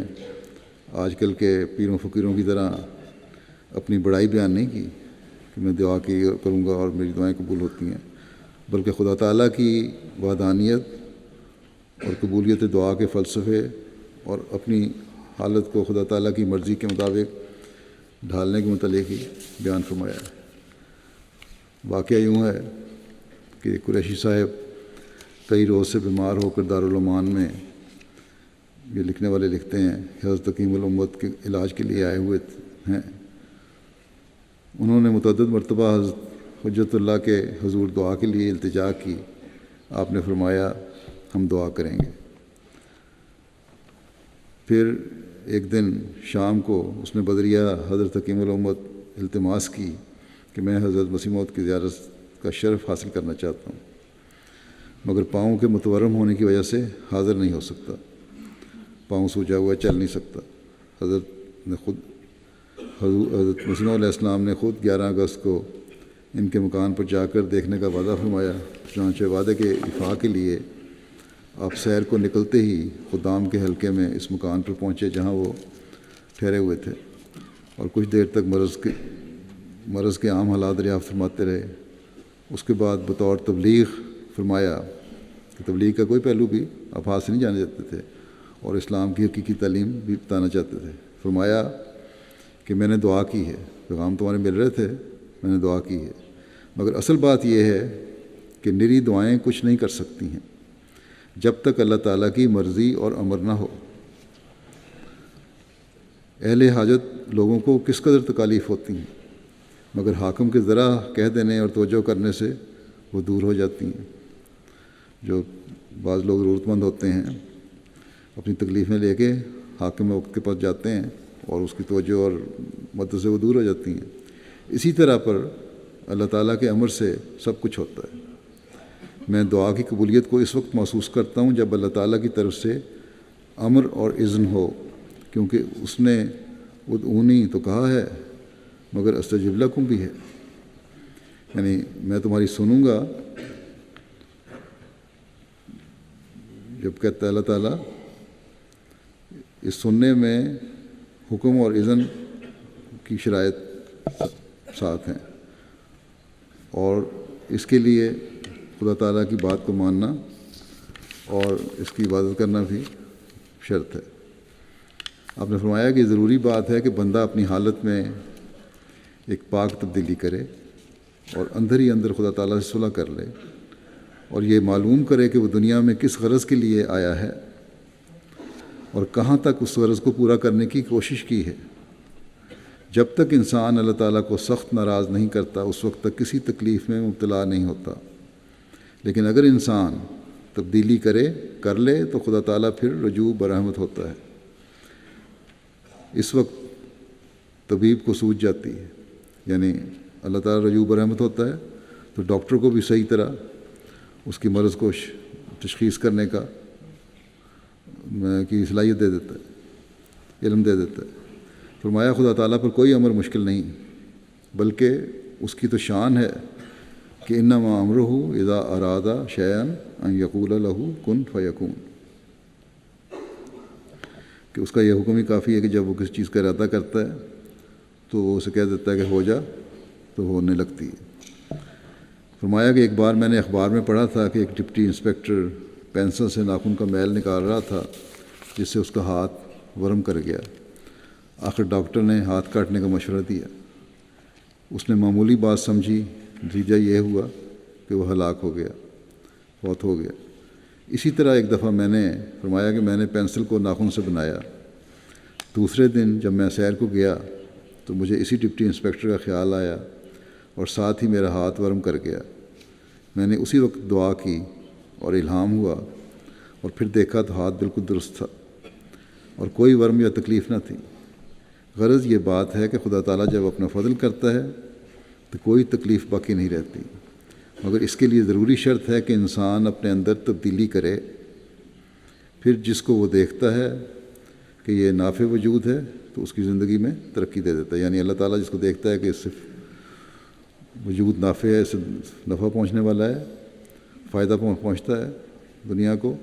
آج کل کے پیروں فقیروں کی طرح اپنی بڑائی بیان نہیں کی کہ میں دعا کی کروں گا اور میری دعائیں قبول ہوتی ہیں، بلکہ خدا تعالیٰ کی وحدانیت اور قبولیت دعا کے فلسفے اور اپنی حالت کو خدا تعالیٰ کی مرضی کے مطابق ڈھالنے کے متعلق ہی بیان فرمایا ہے۔ واقعہ یوں ہے کہ قریشی صاحب کئی روز سے بیمار ہو کر دارالعمان میں، یہ لکھنے والے لکھتے ہیں کہ حضرت حکیم الامت کے علاج کے لیے آئے ہوئے ہیں۔ انہوں نے متعدد مرتبہ حضرت حجت اللہ کے حضور دعا کے لیے التجا کی۔ آپ نے فرمایا ہم دعا کریں گے۔ پھر ایک دن شام کو اس نے بدریہ حضرت حکیم الامت التماس کی کہ میں حضرت مسیح موعود کی زیارت کا شرف حاصل کرنا چاہتا ہوں، مگر پاؤں کے متورم ہونے کی وجہ سے حاضر نہیں ہو سکتا، پاؤں سوجا ہوا چل نہیں سکتا۔ حضرت مسیح علیہ السلام نے خود 11 اگست کو ان کے مکان پر جا کر دیکھنے کا وعدہ فرمایا۔ چنانچہ وعدے کے افاع کے لیے آپ سیر کو نکلتے ہی خدام کے حلقے میں اس مکان پر پہنچے جہاں وہ ٹھہرے ہوئے تھے، اور کچھ دیر تک مرض کے عام حالات دریافت فرماتے رہے۔ اس کے بعد بطور تبلیغ فرمایا کہ تبلیغ کا کوئی پہلو بھی آپ ہاتھ سے نہیں جانے دیتے تھے اور اسلام کی حقیقی تعلیم بھی بتانا چاہتے تھے۔ فرمایا کہ میں نے دعا کی ہے، پیغام تمہارے مل رہے تھے، میں نے دعا کی ہے، مگر اصل بات یہ ہے کہ نری دعائیں کچھ نہیں کر سکتی ہیں جب تک اللہ تعالیٰ کی مرضی اور امر نہ ہو۔ اہل حاجت لوگوں کو کس قدر تکالیف ہوتی ہیں، مگر حاکم کے ذرا کہہ دینے اور توجہ کرنے سے وہ دور ہو جاتی ہیں۔ جو بعض لوگ ضرورت مند ہوتے ہیں اپنی تکلیفیں لے کے حاکم وقت کے پاس جاتے ہیں اور اس کی توجہ اور مدد سے وہ دور ہو جاتی ہیں۔ اسی طرح پر اللہ تعالیٰ کے امر سے سب کچھ ہوتا ہے۔ میں دعا کی قبولیت کو اس وقت محسوس کرتا ہوں جب اللہ تعالیٰ کی طرف سے امر اور اذن ہو، کیونکہ اس نے ادعونی تو کہا ہے مگر استجب لکم بھی ہے، یعنی میں تمہاری سنوں گا۔ جب کہتا ہے اللہ تعالیٰ، اس سننے میں حکم اور اذن کی شرائط ساتھ ہیں، اور اس کے لیے خدا تعالیٰ کی بات کو ماننا اور اس کی عبادت کرنا بھی شرط ہے۔ آپ نے فرمایا کہ ضروری بات ہے کہ بندہ اپنی حالت میں ایک پاک تبدیلی کرے اور اندر ہی اندر خدا تعالیٰ سے صلح کر لے، اور یہ معلوم کرے کہ وہ دنیا میں کس غرض کے لیے آیا ہے اور کہاں تک اس غرض کو پورا کرنے کی کوشش کی ہے۔ جب تک انسان اللہ تعالیٰ کو سخت ناراض نہیں کرتا اس وقت تک کسی تکلیف میں مبتلا نہیں ہوتا، لیکن اگر انسان تبدیلی کر لے تو خدا تعالیٰ پھر رجوع برحمت ہوتا ہے۔ اس وقت طبیب کو سوجھ جاتی ہے، یعنی اللہ تعالیٰ رجوع برحمت ہوتا ہے تو ڈاکٹر کو بھی صحیح طرح اس کی مرض کو تشخیص کرنے کی صلاحیت دے دیتا ہے، علم دے دیتا ہے۔ فرمایا خدا تعالیٰ پر کوئی امر مشکل نہیں، بلکہ اس کی تو شان ہے کہ انما امرہ اذا اراد شیئا ان یقول لہ کن فیکون، کہ اس کا یہ حکم ہی کافی ہے کہ جب وہ کسی چیز کا ارادہ کرتا ہے تو وہ اسے کہہ دیتا ہے کہ ہو جا تو ہونے لگتی ہے۔ فرمایا کہ ایک بار میں نے اخبار میں پڑھا تھا کہ ایک ڈپٹی انسپکٹر پینسل سے ناخن کا میل نکال رہا تھا جس سے اس کا ہاتھ ورم کر گیا۔ آخر ڈاکٹر نے ہاتھ کاٹنے کا مشورہ دیا۔ اس نے معمولی بات سمجھی، نتیجہ یہ ہوا کہ وہ ہلاک ہو گیا، فوت ہو گیا۔ اسی طرح ایک دفعہ میں نے فرمایا کہ میں نے پینسل کو ناخن سے بنایا۔ دوسرے دن جب میں سیر کو گیا تو مجھے اسی ڈپٹی انسپکٹر کا خیال آیا اور ساتھ ہی میرا ہاتھ ورم کر گیا۔ میں نے اسی وقت دعا کی اور الہام ہوا، اور پھر دیکھا تو ہاتھ بالکل درست تھا اور کوئی ورم یا تکلیف نہ تھی۔ غرض یہ بات ہے کہ خدا تعالیٰ جب اپنا فضل کرتا ہے تو کوئی تکلیف باقی نہیں رہتی، مگر اس کے لیے ضروری شرط ہے کہ انسان اپنے اندر تبدیلی کرے۔ پھر جس کو وہ دیکھتا ہے کہ یہ نافع وجود ہے تو اس کی زندگی میں ترقی دے دیتا ہے. یعنی اللہ تعالیٰ جس کو دیکھتا ہے کہ اس سے وجود نافع ہے، اس سے نفع پہنچنے والا ہے، فائدہ پہنچتا ہے دنیا کو،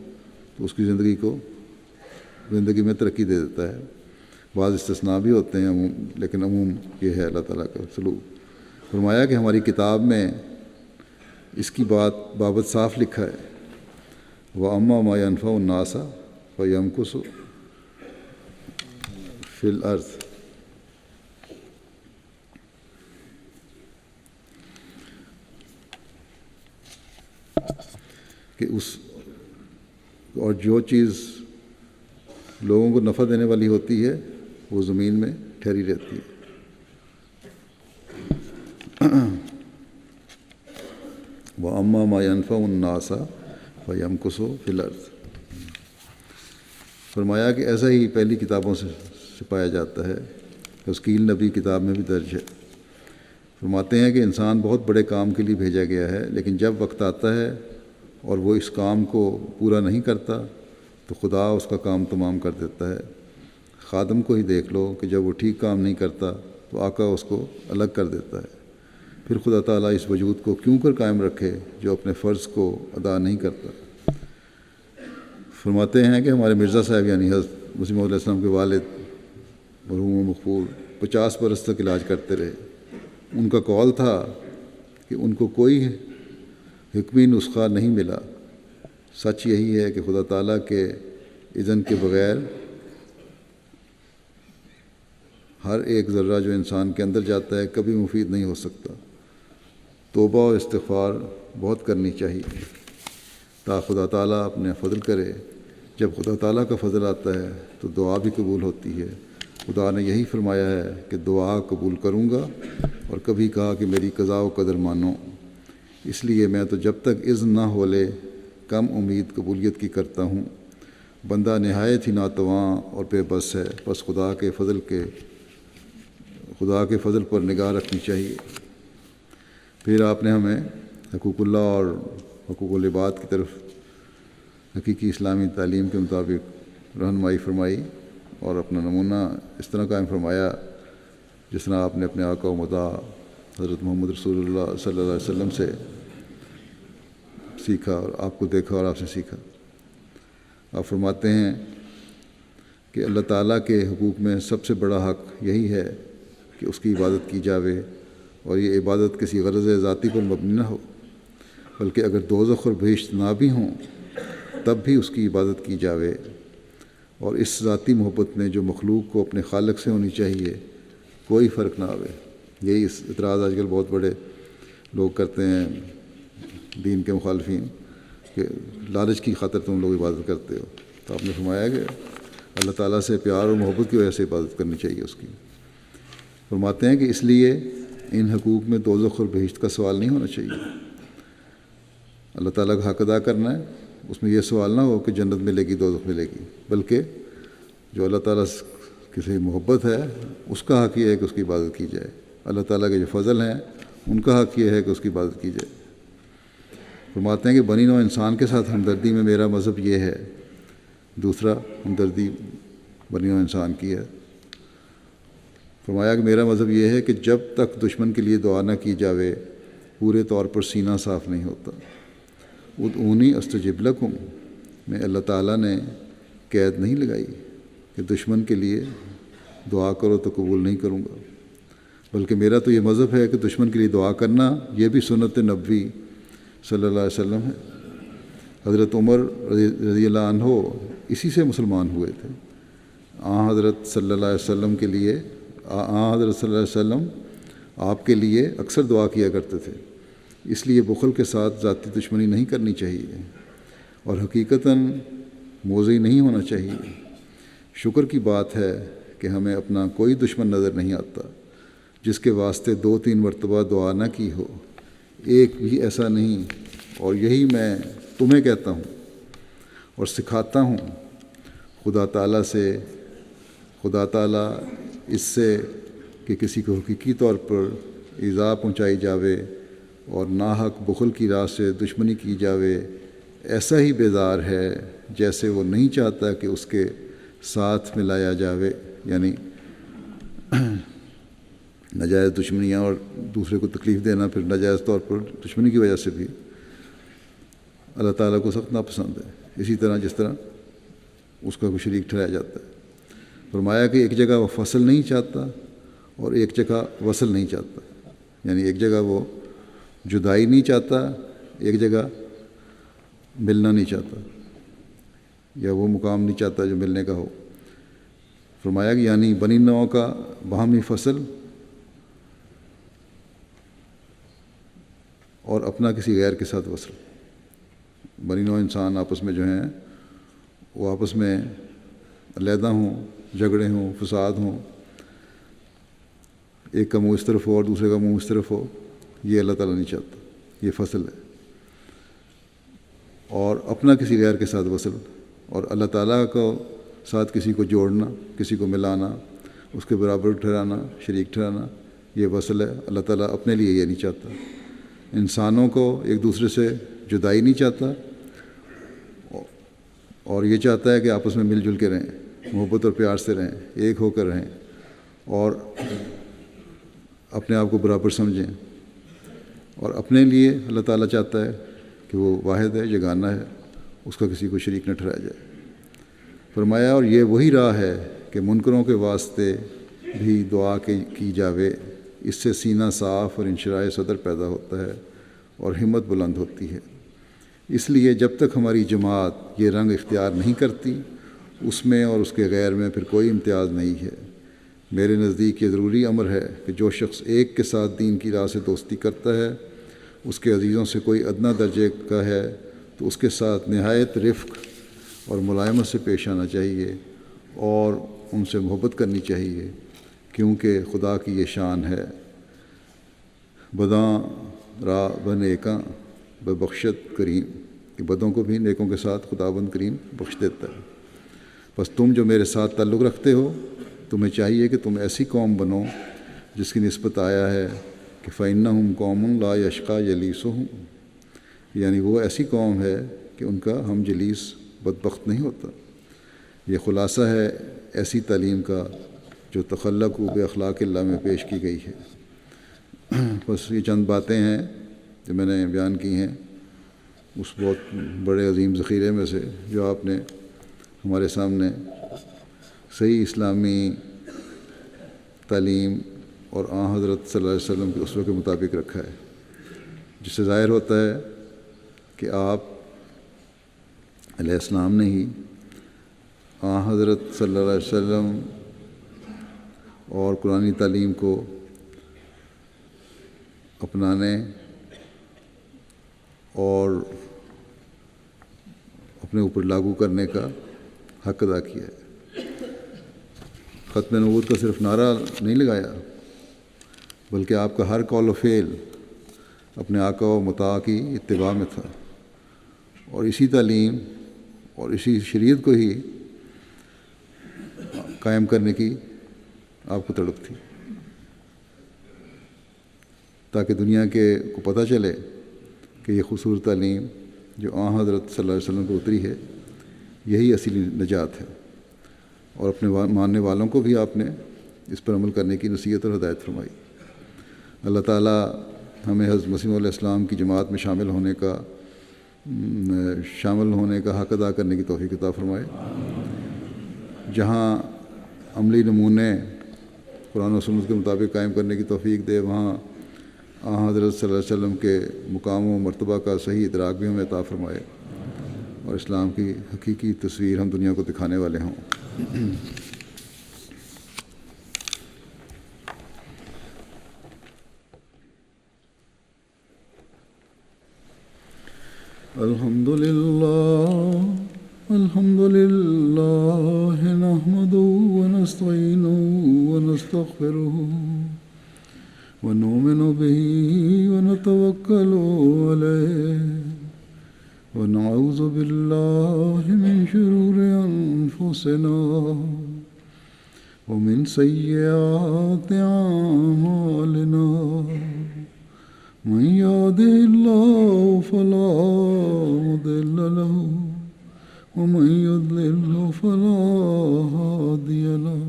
تو اس کی زندگی میں ترقی دے دیتا ہے. بعض استثناء بھی ہوتے ہیں لیکن عموم یہ ہے اللہ تعالیٰ کا سلوک. فرمایا کہ ہماری کتاب میں اس کی بابت صاف لکھا ہے، وَأَمَّا مَا يَنْفَعُ النَّاسَ فَيَمْكُثُ فِي الْأَرْضِ. کہ اور جو چیز لوگوں کو نفع دینے والی ہوتی ہے وہ زمین میں ٹھہری رہتی ہے. وَأَمَّا مَا يَنْفَعُ النَّاسَ فَيَمْكُثُ فِي الْأَرْضِ. فرمایا کہ ایسا ہی پہلی کتابوں سے پایا جاتا ہے. تشکیل نبی کتاب میں بھی درج ہے. فرماتے ہیں کہ انسان بہت بڑے کام کے لیے بھیجا گیا ہے، لیکن جب وقت آتا ہے اور وہ اس کام کو پورا نہیں کرتا تو خدا اس کا کام تمام کر دیتا ہے. خادم کو ہی دیکھ لو کہ جب وہ ٹھیک کام نہیں کرتا تو آقا اس کو الگ کر دیتا ہے. پھر خدا تعالیٰ اس وجود کو کیوں کر قائم رکھے جو اپنے فرض کو ادا نہیں کرتا. فرماتے ہیں کہ ہمارے مرزا صاحب یعنی حضرت مسیح موعود علیہ السلام کے والد مرحوم مغفور 50 برس تک علاج کرتے رہے. ان کا قول تھا کہ ان کو کوئی حکمی نسخہ نہیں ملا. سچ یہی ہے کہ خدا تعالیٰ کے اذن کے بغیر ہر ایک ذرہ جو انسان کے اندر جاتا ہے کبھی مفید نہیں ہو سکتا. توبہ و استغفار بہت کرنی چاہیے تا خدا تعالیٰ اپنے فضل کرے. جب خدا تعالیٰ کا فضل آتا ہے تو دعا بھی قبول ہوتی ہے. خدا نے یہی فرمایا ہے کہ دعا قبول کروں گا، اور کبھی کہا کہ میری قضاء و قدر مانو. اس لیے میں تو جب تک اذن نہ ہو لے کم امید قبولیت کی کرتا ہوں. بندہ نہایت ہی ناتواں اور بے بس ہے، بس خدا کے فضل پر نگاہ رکھنی چاہیے. پھر آپ نے ہمیں حقوق اللہ اور حقوق العباد کی طرف حقیقی اسلامی تعلیم کے مطابق رہنمائی فرمائی اور اپنا نمونہ اس طرح قائم فرمایا جس طرح آپ نے اپنے آقا و مدعا حضرت محمد رسول اللہ صلی اللہ علیہ وسلم سے سیکھا، اور آپ کو دیکھا اور آپ سے سیکھا. آپ فرماتے ہیں کہ اللہ تعالیٰ کے حقوق میں سب سے بڑا حق یہی ہے کہ اس کی عبادت کی جاوے، اور یہ عبادت کسی غرض ذاتی پر مبنی نہ ہو، بلکہ اگر دوزخ اور بہشت نہ بھی ہوں تب بھی اس کی عبادت کی جاوے. اور اس ذاتی محبت میں جو مخلوق کو اپنے خالق سے ہونی چاہیے کوئی فرق نہ آوے. یہی اعتراض آج کل بہت بڑے لوگ کرتے ہیں دین کے مخالفین کہ لالچ کی خاطر تم لوگ عبادت کرتے ہو. تو آپ نے فرمایا کہ اللہ تعالیٰ سے پیار اور محبت کی وجہ سے عبادت کرنی چاہیے اس کی. فرماتے ہیں کہ اس لیے ان حقوق میں دوزخ اور بہشت کا سوال نہیں ہونا چاہیے. اللہ تعالیٰ کا حق ادا کرنا ہے، اس میں یہ سوال نہ ہو کہ جنت ملے گی دوزخ ملے گی، بلکہ جو اللہ تعالیٰ کسی محبت ہے اس کا حق یہ ہے کہ اس کی عبادت کی جائے. اللہ تعالیٰ کے جو فضل ہیں ان کا حق یہ ہے کہ اس کی عبادت کی جائے. فرماتے ہیں کہ بنی نوع انسان کے ساتھ ہمدردی میں میرا مذہب یہ ہے. دوسرا ہمدردی بنی نوع انسان کی ہے. فرمایا کہ میرا مذہب یہ ہے کہ جب تک دشمن کے لیے دعا نہ کی جاوے پورے طور پر سینہ صاف نہیں ہوتا. ادعونی استجب لکم میں اللہ تعالیٰ نے قید نہیں لگائی کہ دشمن کے لیے دعا کرو تو قبول نہیں کروں گا، بلکہ میرا تو یہ مذہب ہے کہ دشمن کے لیے دعا کرنا یہ بھی سنت نبوی صلی اللہ علیہ وسلم ہے. حضرت عمر رضی اللہ عنہ اسی سے مسلمان ہوئے تھے. حضرت صلی اللہ علیہ وسلم کے لیے حضرت صلی اللہ علیہ وسلم آپ کے لیے اکثر دعا کیا کرتے تھے. اس لیے بخل کے ساتھ ذاتی دشمنی نہیں کرنی چاہیے اور حقیقتاً موضعی نہیں ہونا چاہیے. شکر کی بات ہے کہ ہمیں اپنا کوئی دشمن نظر نہیں آتا جس کے واسطے 2-3 مرتبہ دعا نہ کی ہو. ایک بھی ایسا نہیں، اور یہی میں تمہیں کہتا ہوں اور سکھاتا ہوں. خدا تعالیٰ اس سے کہ کسی کو حقیقی طور پر ایذا پہنچائی جاوے اور ناحق بخل کی راہ سے دشمنی کی جاوے ایسا ہی بیزار ہے جیسے وہ نہیں چاہتا کہ اس کے ساتھ ملایا جاوے. یعنی ناجائز دشمنیاں اور دوسرے کو تکلیف دینا پھر ناجائز طور پر دشمنی کی وجہ سے بھی اللہ تعالیٰ کو سخت ناپسند ہے، اسی طرح جس طرح اس کا کوئی شریک ٹھہرایا جاتا ہے۔ فرمایا کہ ایک جگہ وہ فصل نہیں چاہتا اور ایک جگہ وصل نہیں چاہتا، یعنی ایک جگہ وہ جدائی نہیں چاہتا، ایک جگہ ملنا نہیں چاہتا، یا وہ مقام نہیں چاہتا جو ملنے کا ہو۔ فرمایا کہ یعنی بنی نوع کا باہمی فصل اور اپنا کسی غیر کے ساتھ وصل۔ بنی نوع انسان آپس میں جو ہیں وہ آپس میں علیحدہ ہوں، جھگڑے ہوں، فساد ہوں، ایک کا منہ اس طرف ہو اور دوسرے کا منہ اس طرف ہو، یہ اللہ تعالیٰ نہیں چاہتا، یہ فصل ہے۔ اور اپنا کسی غیر کے ساتھ وصل، اور اللہ تعالیٰ کو ساتھ کسی کو جوڑنا، کسی کو ملانا، اس کے برابر ٹھہرانا، شریک ٹھہرانا، یہ وصل ہے۔ اللہ تعالیٰ اپنے لیے یہ نہیں چاہتا۔ انسانوں کو ایک دوسرے سے جدائی نہیں چاہتا، اور یہ چاہتا ہے کہ آپس میں مل جل کے رہیں، محبت اور پیار سے رہیں، ایک ہو کر رہیں، اور اپنے آپ کو برابر سمجھیں۔ اور اپنے لیے اللہ تعالیٰ چاہتا ہے کہ وہ واحد ہے، یگانہ ہے، اس کا کسی کو شریک نہ ٹھہرایا جائے۔ فرمایا اور یہ وہی راہ ہے کہ منکروں کے واسطے بھی دعا کی جاوے، اس سے سینہ صاف اور انشراح صدر پیدا ہوتا ہے اور ہمت بلند ہوتی ہے۔ اس لیے جب تک ہماری جماعت یہ رنگ اختیار نہیں کرتی، اس میں اور اس کے غیر میں پھر کوئی امتیاز نہیں ہے۔ میرے نزدیک یہ ضروری امر ہے کہ جو شخص ایک کے ساتھ دین کی راہ سے دوستی کرتا ہے، اس کے عزیزوں سے کوئی ادنا درجے کا ہے تو اس کے ساتھ نہایت رفق اور ملائمت سے پیش آنا چاہیے اور ان سے محبت کرنی چاہیے، کیونکہ خدا کی یہ شان ہے، بداں را بنیکاں ببخشت کریم، کہ بدوں کو بھی نیکوں کے ساتھ خداوند کریم بخش دیتا ہے۔ بس تم جو میرے ساتھ تعلق رکھتے ہو، تمہیں چاہیے کہ تم ایسی قوم بنو جس کی نسبت آیا ہے کہ فَإِنَّهُمْ قَوْمٌ لَا يَشْقَىٰ جَلِيسُهُمْ، یعنی وہ ایسی قوم ہے کہ ان کا ہم جلیس بدبخت نہیں ہوتا۔ یہ خلاصہ ہے ایسی تعلیم کا جو تخلق و باخلاق اللہ میں پیش کی گئی ہے۔ بس یہ چند باتیں ہیں جو میں نے بیان کی ہیں اس بہت بڑے عظیم ذخیرے میں سے، جو آپ نے ہمارے سامنے صحیح اسلامی تعلیم اور حضرت صلی اللہ علیہ وسلم کے اسوہ کے مطابق رکھا ہے، جس سے ظاہر ہوتا ہے کہ آپ علیہ السلام نے ہی حضرت صلی اللہ علیہ وسلم اور قرآنی تعلیم کو اپنانے اور اپنے اوپر لاگو کرنے کا حق ادا کیا ہے۔ ختم نبوت کا صرف نعرہ نہیں لگایا، بلکہ آپ کا ہر قول و فعل اپنے آقا و مطاع کی اتباع میں تھا، اور اسی تعلیم اور اسی شریعت کو ہی قائم کرنے کی آپ کو تڑپ تھی، تاکہ دنیا کے کو پتہ چلے کہ یہ خصوصی تعلیم جو حضرت صلی اللہ علیہ وسلم کو اتری ہے، یہی اصلی نجات ہے۔ اور اپنے ماننے والوں کو بھی آپ نے اس پر عمل کرنے کی نصیحت اور ہدایت فرمائی۔ اللہ تعالیٰ ہمیں حضرت مسیح علیہ السلام کی جماعت میں شامل ہونے کا حق ادا کرنے کی توفیق عطا فرمائے، جہاں عملی نمونے قرآن و سنت کے مطابق قائم کرنے کی توفیق دے، وہاں حضرت صلی اللہ علیہ وسلم کے مقام و مرتبہ کا صحیح ادراک بھی ہمیں عطا فرمائے، اور اسلام کی حقیقی تصویر ہم دنیا کو دکھانے والے ہوں۔ الحمد للہ نحمده ونستعینه ونستغفره ونؤمن به ونتوکل علیہ ونعوذ باللہ من شرور انفسنا ومن سیئات اعمالنا، من يهده الله فلا مضل له ومن يضلل فلا هادي له،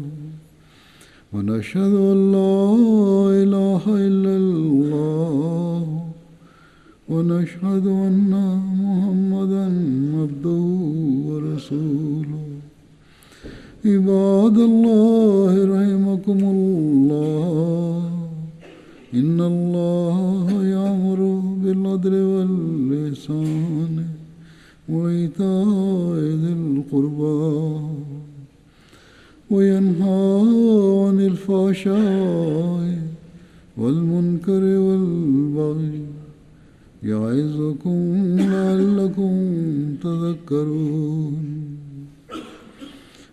ونشهد أن لا إله إلا الله ونشهد أن محمدا عبده ورسوله عباد الله رحمكم الله إن الله يأمر بالعدل والإحسان وإيتاء ذي القربى وينهى عن الفحشاء والمنكر والبغي يعظكم لعلكم تذكرون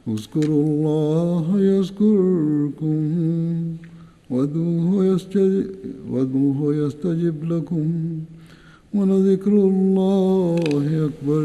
اذكروا الله يذكركم وادعوه يستجب لكم ولذكر الله أكبر